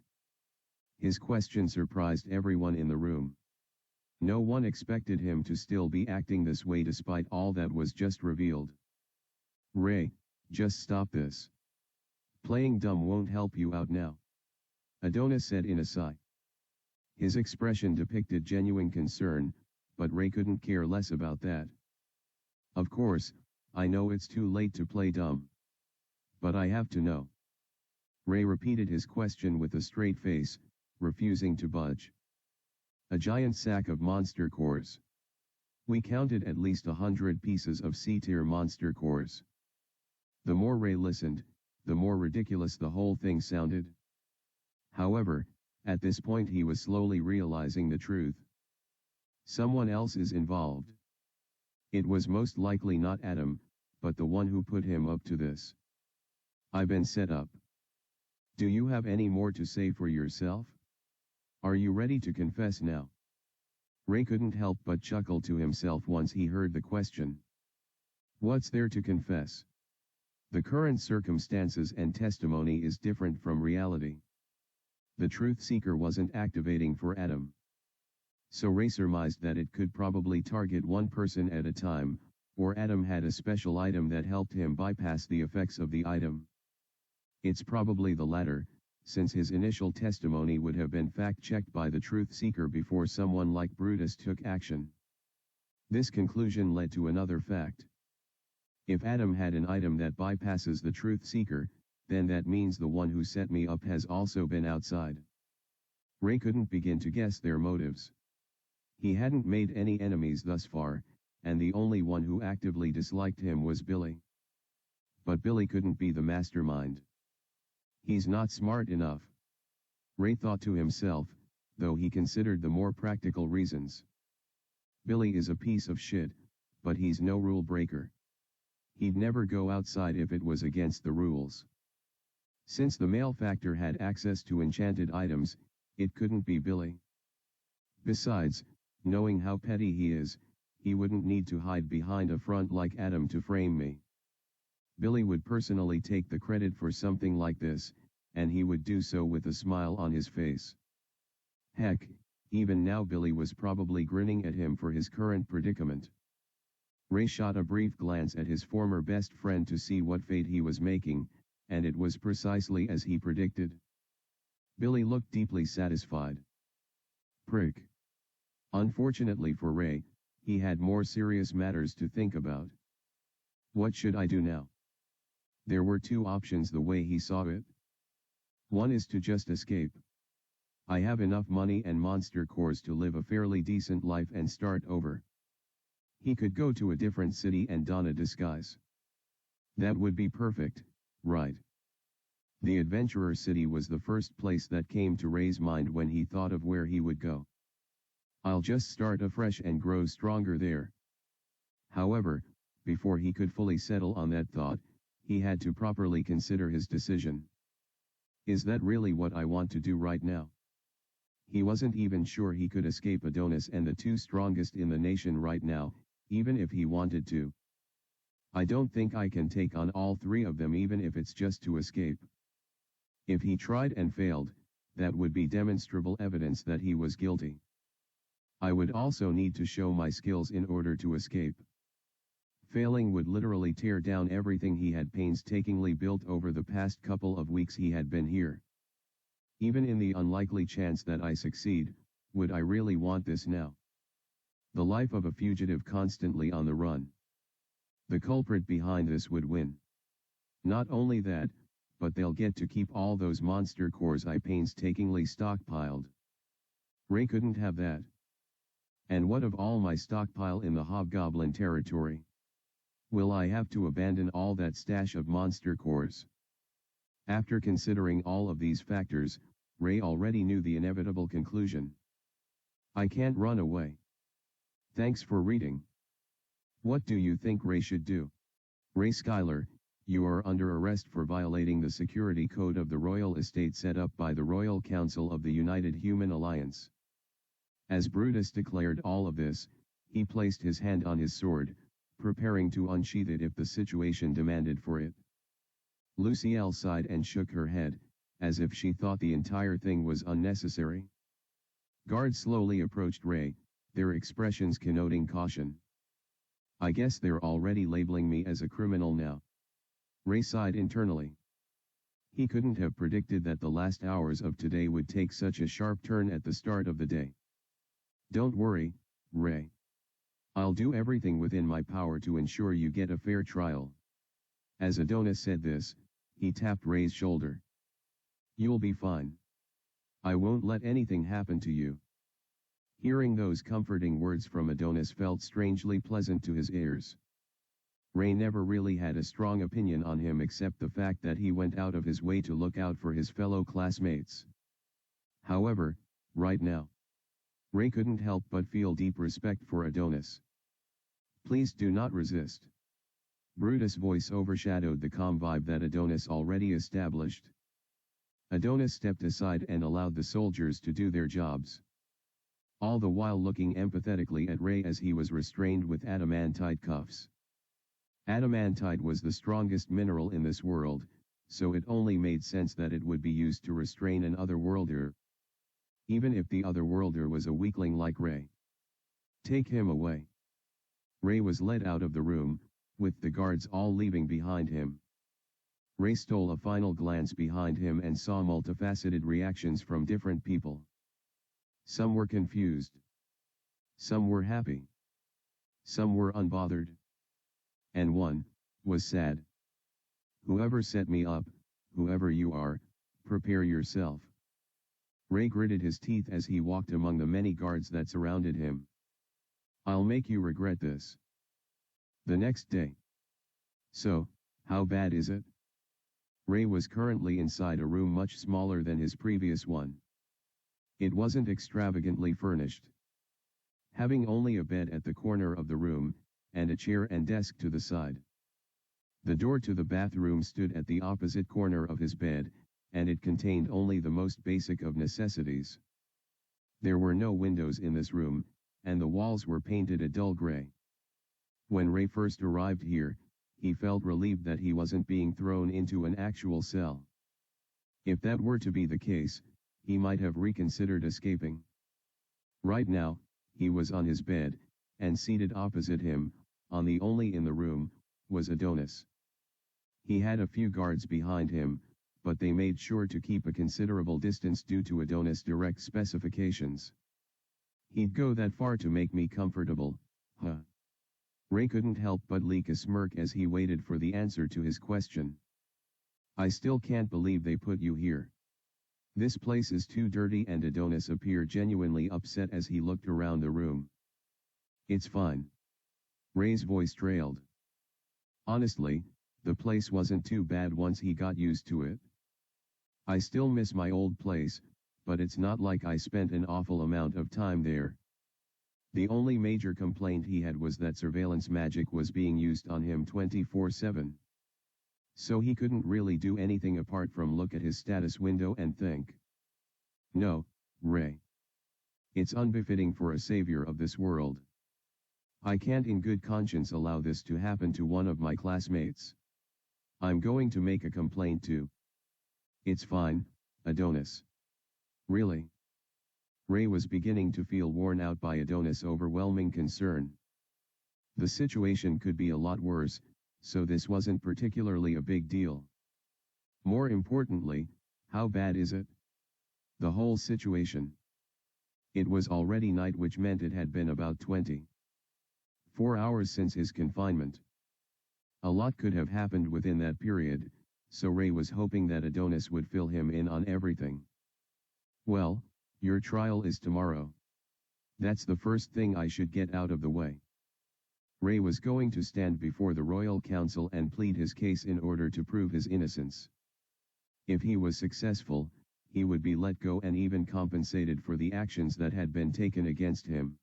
His question surprised everyone in the room. No one expected him to still be acting this way despite all that was just revealed. Ray, just stop this. Playing dumb won't help you out now. Adonis said in a sigh. His expression depicted genuine concern, but Ray couldn't care less about that. Of course, I know it's too late to play dumb. But I have to know. Ray repeated his question with a straight face, refusing to budge. A giant sack of monster cores. We counted at least 100 pieces of C-tier monster cores. The more Ray listened, the more ridiculous the whole thing sounded. However, at this point he was slowly realizing the truth. Someone else is involved. It was most likely not Adam, but the one who put him up to this. I've been set up. Do you have any more to say for yourself? Are you ready to confess now? Ray couldn't help but chuckle to himself once he heard the question. What's there to confess? The current circumstances and testimony is different from reality. The truth seeker wasn't activating for Adam. So Ray surmised that it could probably target one person at a time, or Adam had a special item that helped him bypass the effects of the item. It's probably the latter, since his initial testimony would have been fact-checked by the truth seeker before someone like Brutus took action. This conclusion led to another fact. If Adam had an item that bypasses the truth seeker, then that means the one who set me up has also been outside. Ray couldn't begin to guess their motives. He hadn't made any enemies thus far, and the only one who actively disliked him was Billy. But Billy couldn't be the mastermind. He's not smart enough. Ray thought to himself, though he considered the more practical reasons. Billy is a piece of shit, but he's no rule breaker. He'd never go outside if it was against the rules. Since the malefactor had access to enchanted items, it couldn't be Billy. Besides, knowing how petty he is, he wouldn't need to hide behind a front like Adam to frame me. Billy would personally take the credit for something like this, and he would do so with a smile on his face. Heck, even now Billy was probably grinning at him for his current predicament. Ray shot a brief glance at his former best friend to see what fate he was making, and it was precisely as he predicted. Billy looked deeply satisfied. Prick. Unfortunately for Ray, he had more serious matters to think about. What should I do now? There were two options the way he saw it. One is to just escape. I have enough money and monster cores to live a fairly decent life and start over. He could go to a different city and don a disguise. That would be perfect, right? The Adventurer City was the first place that came to Ray's mind when he thought of where he would go. I'll just start afresh and grow stronger there. However, before he could fully settle on that thought, he had to properly consider his decision. Is that really what I want to do right now? He wasn't even sure he could escape Adonis and the two strongest in the nation right now, even if he wanted to. I don't think I can take on all three of them even if it's just to escape. If he tried and failed, that would be demonstrable evidence that he was guilty. I would also need to show my skills in order to escape. Failing would literally tear down everything he had painstakingly built over the past couple of weeks he had been here. Even in the unlikely chance that I succeed, would I really want this now? The life of a fugitive constantly on the run. The culprit behind this would win. Not only that, but they'll get to keep all those monster cores I painstakingly stockpiled. Ray couldn't have that. And what of all my stockpile in the hobgoblin territory? Will I have to abandon all that stash of monster cores? After considering all of these factors, Ray already knew the inevitable conclusion. I can't run away. Thanks for reading. What do you think Ray should do? Ray Schuyler, you are under arrest for violating the security code of the royal estate set up by the Royal Council of the United Human Alliance. As Brutus declared all of this, he placed his hand on his sword, preparing to unsheath it if the situation demanded for it. Lucielle sighed and shook her head, as if she thought the entire thing was unnecessary. Guards slowly approached Ray, their expressions connoting caution. I guess they're already labeling me as a criminal now. Ray sighed internally. He couldn't have predicted that the last hours of today would take such a sharp turn at the start of the day. Don't worry, Ray. I'll do everything within my power to ensure you get a fair trial. As Adonis said this, he tapped Ray's shoulder. You'll be fine. I won't let anything happen to you. Hearing those comforting words from Adonis felt strangely pleasant to his ears. Ray never really had a strong opinion on him except the fact that he went out of his way to look out for his fellow classmates. However, right now, Ray couldn't help but feel deep respect for Adonis. Please do not resist. Brutus' voice overshadowed the calm vibe that Adonis already established. Adonis stepped aside and allowed the soldiers to do their jobs, all the while looking empathetically at Ray as he was restrained with adamantite cuffs. Adamantite was the strongest mineral in this world, so it only made sense that it would be used to restrain an otherworlder, even if the otherworlder was a weakling like Ray. Take him away. Ray was led out of the room, with the guards all leaving behind him. Ray stole a final glance behind him and saw multifaceted reactions from different people. Some were confused. Some were happy. Some were unbothered. And one was sad. Whoever set me up, whoever you are, prepare yourself. Ray gritted his teeth as he walked among the many guards that surrounded him. I'll make you regret this. The next day. So, how bad is it? Ray was currently inside a room much smaller than his previous one. It wasn't extravagantly furnished. Having only a bed at the corner of the room, and a chair and desk to the side. The door to the bathroom stood at the opposite corner of his bed, and it contained only the most basic of necessities. There were no windows in this room, and the walls were painted a dull gray. When Ray first arrived here, he felt relieved that he wasn't being thrown into an actual cell. If that were to be the case, he might have reconsidered escaping. Right now, he was on his bed, and seated opposite him, on the only in the room, was Adonis. He had a few guards behind him, but they made sure to keep a considerable distance due to Adonis' direct specifications. He'd go that far to make me comfortable, huh? Ray couldn't help but leak a smirk as he waited for the answer to his question. I still can't believe they put you here. This place is too dirty, and Adonis appeared genuinely upset as he looked around the room. It's fine. Ray's voice trailed. Honestly, the place wasn't too bad once he got used to it. I still miss my old place, but it's not like I spent an awful amount of time there. The only major complaint he had was that surveillance magic was being used on him 24/7. So he couldn't really do anything apart from look at his status window and think. No, Ray. It's unbefitting for a savior of this world. I can't in good conscience allow this to happen to one of my classmates. I'm going to make a complaint too. It's fine, Adonis. Really? Ray was beginning to feel worn out by Adonis' overwhelming concern. The situation could be a lot worse, so this wasn't particularly a big deal. More importantly, how bad is it? The whole situation. It was already night, which meant it had been about 24 hours since his confinement. A lot could have happened within that period, so Ray was hoping that Adonis would fill him in on everything. Well, your trial is tomorrow. That's the first thing I should get out of the way. Ray was going to stand before the Royal Council and plead his case in order to prove his innocence. If he was successful, he would be let go and even compensated for the actions that had been taken against him.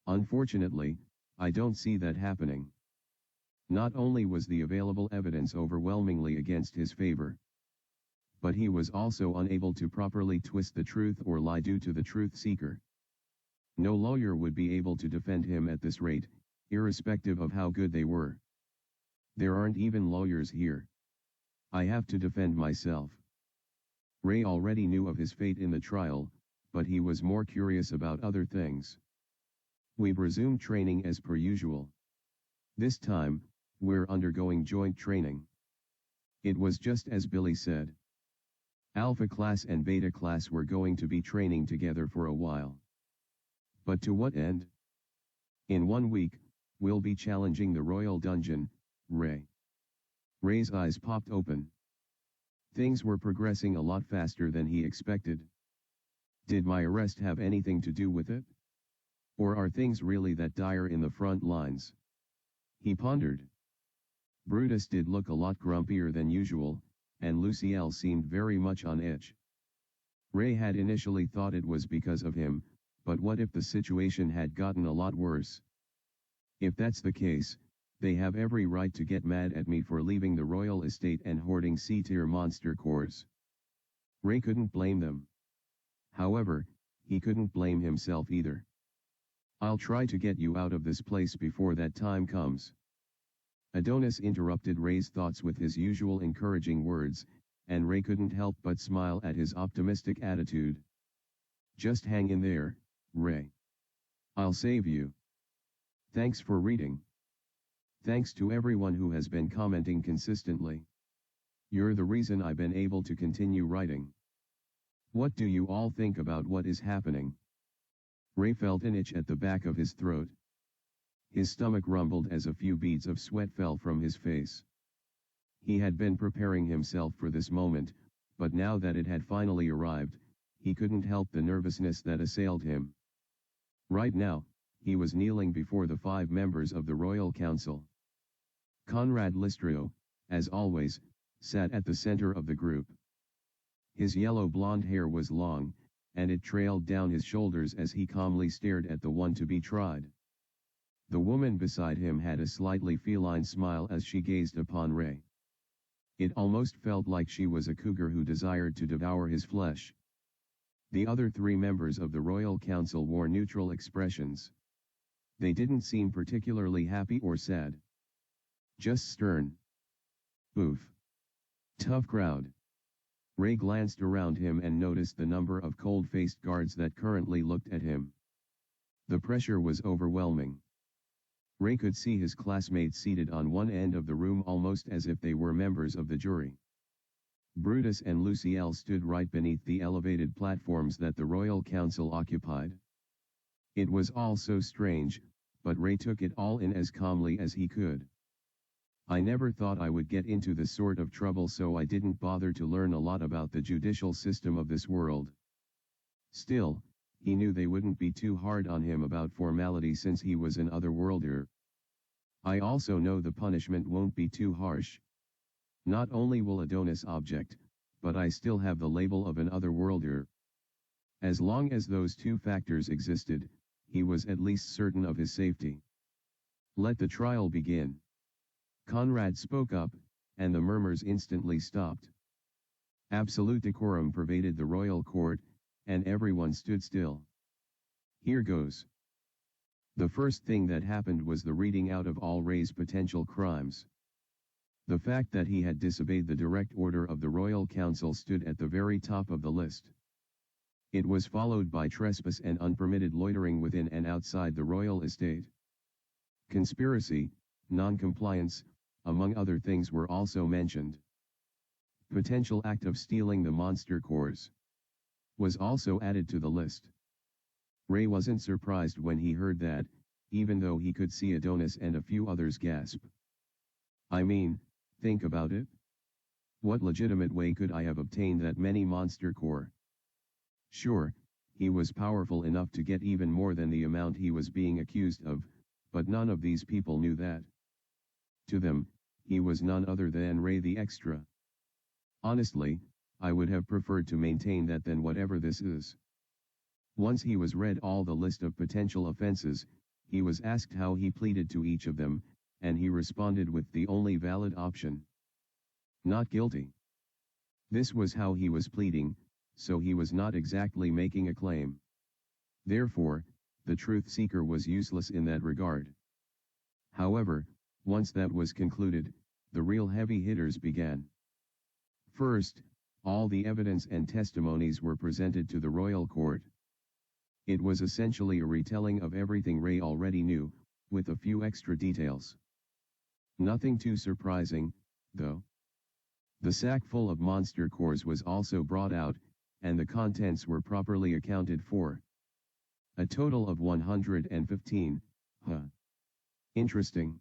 Unfortunately, I don't see that happening. Not only was the available evidence overwhelmingly against his favor, but he was also unable to properly twist the truth or lie due to the truth seeker. No lawyer would be able to defend him at this rate, irrespective of how good they were. There aren't even lawyers here. I have to defend myself. Ray already knew of his fate in the trial, but he was more curious about other things. We've resumed training as per usual. This time, we're undergoing joint training. It was just as Billy said. Alpha class and Beta class were going to be training together for a while. But to what end? In 1 week, we'll be challenging the Royal Dungeon, Ray. Ray's eyes popped open. Things were progressing a lot faster than he expected. Did my arrest have anything to do with it? Or are things really that dire in the front lines? He pondered. Brutus did look a lot grumpier than usual, and Lucielle seemed very much on edge. Ray had initially thought it was because of him, but what if the situation had gotten a lot worse? If that's the case, they have every right to get mad at me for leaving the royal estate and hoarding C-tier monster cores. Ray couldn't blame them. However, he couldn't blame himself either. I'll try to get you out of this place before that time comes. Adonis interrupted Ray's thoughts with his usual encouraging words, and Ray couldn't help but smile at his optimistic attitude. Just hang in there, Ray. I'll save you. Thanks for reading. Thanks to everyone who has been commenting consistently. You're the reason I've been able to continue writing. What do you all think about what is happening? Ray felt an itch at the back of his throat. His stomach rumbled as a few beads of sweat fell from his face. He had been preparing himself for this moment, but now that it had finally arrived, he couldn't help the nervousness that assailed him. Right now, he was kneeling before the 5 members of the Royal Council. Conrad Listrio, as always, sat at the center of the group. His yellow blonde hair was long, and it trailed down his shoulders as he calmly stared at the one to be tried. The woman beside him had a slightly feline smile as she gazed upon Ray. It almost felt like she was a cougar who desired to devour his flesh. The other 3 members of the Royal Council wore neutral expressions. They didn't seem particularly happy or sad. Just stern. Oof. Tough crowd. Ray glanced around him and noticed the number of cold-faced guards that currently looked at him. The pressure was overwhelming. Ray could see his classmates seated on one end of the room almost as if they were members of the jury. Brutus and Lucielle stood right beneath the elevated platforms that the Royal Council occupied. It was all so strange, but Ray took it all in as calmly as he could. I never thought I would get into this sort of trouble, so I didn't bother to learn a lot about the judicial system of this world. Still, he knew they wouldn't be too hard on him about formality since he was an otherworlder. I also know the punishment won't be too harsh. Not only will Adonis object, but I still have the label of an otherworlder. As long as those 2 factors existed, he was at least certain of his safety. Let the trial begin. Conrad spoke up, and the murmurs instantly stopped. Absolute decorum pervaded the royal court, and everyone stood still. Here goes. The first thing that happened was the reading out of all Ray's potential crimes. The fact that he had disobeyed the direct order of the Royal Council stood at the very top of the list. It was followed by trespass and unpermitted loitering within and outside the royal estate. Conspiracy, non-compliance, among other things were also mentioned. Potential act of stealing the monster cores was also added to the list. Ray wasn't surprised when he heard that, even though he could see Adonis and a few others gasp. I mean, think about it. What legitimate way could I have obtained that many monster core? Sure, he was powerful enough to get even more than the amount he was being accused of, but none of these people knew that. To them, he was none other than Ray the Extra. Honestly, I would have preferred to maintain that than whatever this is. Once he was read all the list of potential offenses, he was asked how he pleaded to each of them, and he responded with the only valid option. Not guilty. This was how he was pleading, so he was not exactly making a claim. Therefore, the truth seeker was useless in that regard. However, once that was concluded, the real heavy hitters began. First, all the evidence and testimonies were presented to the royal court. It was essentially a retelling of everything Ray already knew, with a few extra details. Nothing too surprising, though. The sack full of monster cores was also brought out, and the contents were properly accounted for. A total of 115, Interesting.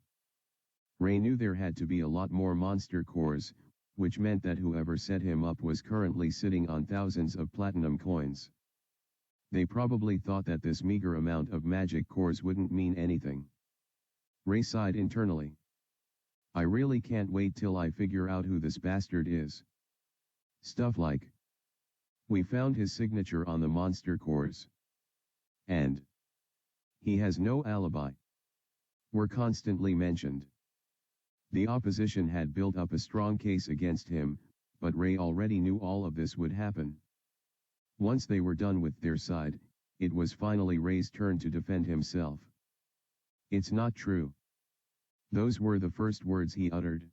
Ray knew there had to be a lot more monster cores, which meant that whoever set him up was currently sitting on thousands of platinum coins. They probably thought that this meager amount of magic cores wouldn't mean anything. Ray sighed internally. I really can't wait till I figure out who this bastard is. Stuff like, we found his signature on the monster cores. And he has no alibi. Were constantly mentioned. The opposition had built up a strong case against him, but Ray already knew all of this would happen. Once they were done with their side, it was finally Ray's turn to defend himself. It's not true. Those were the first words he uttered.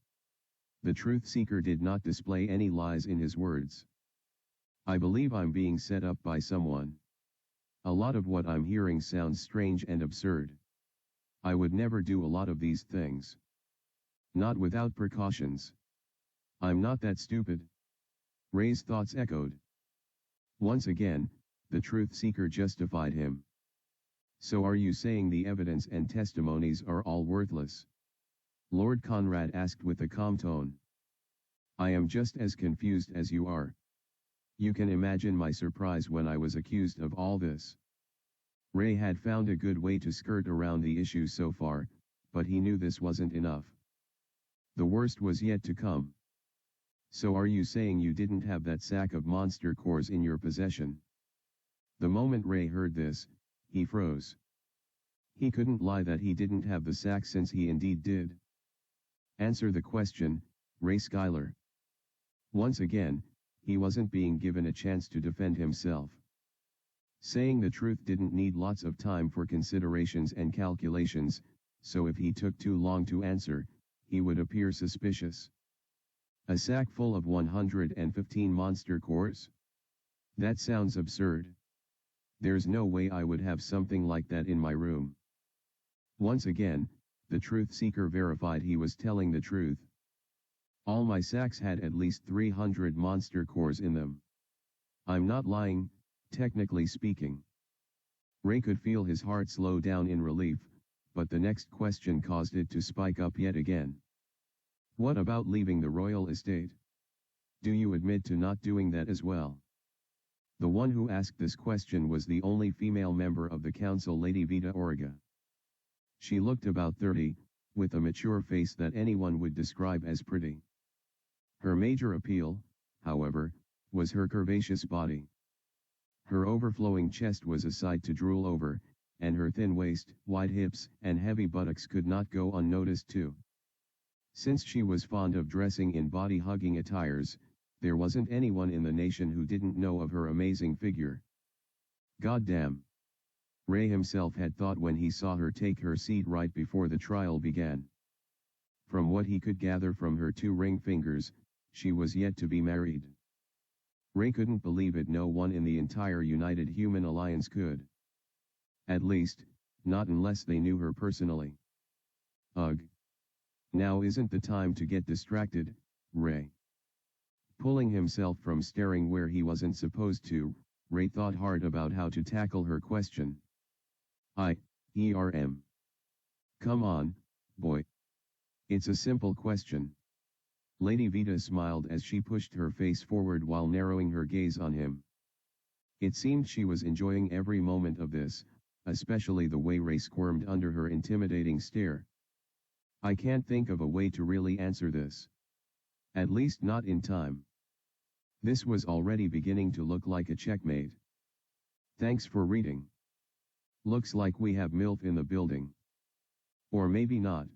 The truth seeker did not display any lies in his words. I believe I'm being set up by someone. A lot of what I'm hearing sounds strange and absurd. I would never do a lot of these things. Not without precautions. I'm not that stupid. Ray's thoughts echoed. Once again, the truth seeker justified him. So are you saying the evidence and testimonies are all worthless? Lord Conrad asked with a calm tone. I am just as confused as you are. You can imagine my surprise when I was accused of all this. Ray had found a good way to skirt around the issue so far, but he knew this wasn't enough. The worst was yet to come. So are you saying you didn't have that sack of monster cores in your possession? The moment Ray heard this, he froze. He couldn't lie that he didn't have the sack since he indeed did. Answer the question, Ray Schuyler. Once again, he wasn't being given a chance to defend himself. Saying the truth didn't need lots of time for considerations and calculations, so if he took too long to answer, he would appear suspicious. A sack full of 115 monster cores? That sounds absurd. There's no way I would have something like that in my room. Once again, the truth seeker verified he was telling the truth. All my sacks had at least 300 monster cores in them. I'm not lying, technically speaking. Ray could feel his heart slow down in relief, but the next question caused it to spike up yet again. What about leaving the royal estate? Do you admit to not doing that as well? The one who asked this question was the only female member of the council, Lady Vita Origa. She looked about 30, with a mature face that anyone would describe as pretty. Her major appeal, however, was her curvaceous body. Her overflowing chest was a sight to drool over, and her thin waist, wide hips, and heavy buttocks could not go unnoticed too. Since she was fond of dressing in body-hugging attires, there wasn't anyone in the nation who didn't know of her amazing figure. Goddamn! Ray himself had thought when he saw her take her seat right before the trial began. From what he could gather from her two ring fingers, she was yet to be married. Ray couldn't believe it. No one in the entire United Human Alliance could. At least, not unless they knew her personally. Ugh. Now isn't the time to get distracted, Ray. Pulling himself from staring where he wasn't supposed to, Ray thought hard about how to tackle her question. ERM. Come on, boy. It's a simple question. Lady Vita smiled as she pushed her face forward while narrowing her gaze on him. It seemed she was enjoying every moment of this, especially the way Ray squirmed under her intimidating stare. I can't think of a way to really answer this. At least not in time. This was already beginning to look like a checkmate. Thanks for reading. Looks like we have MILF in the building. Or maybe not.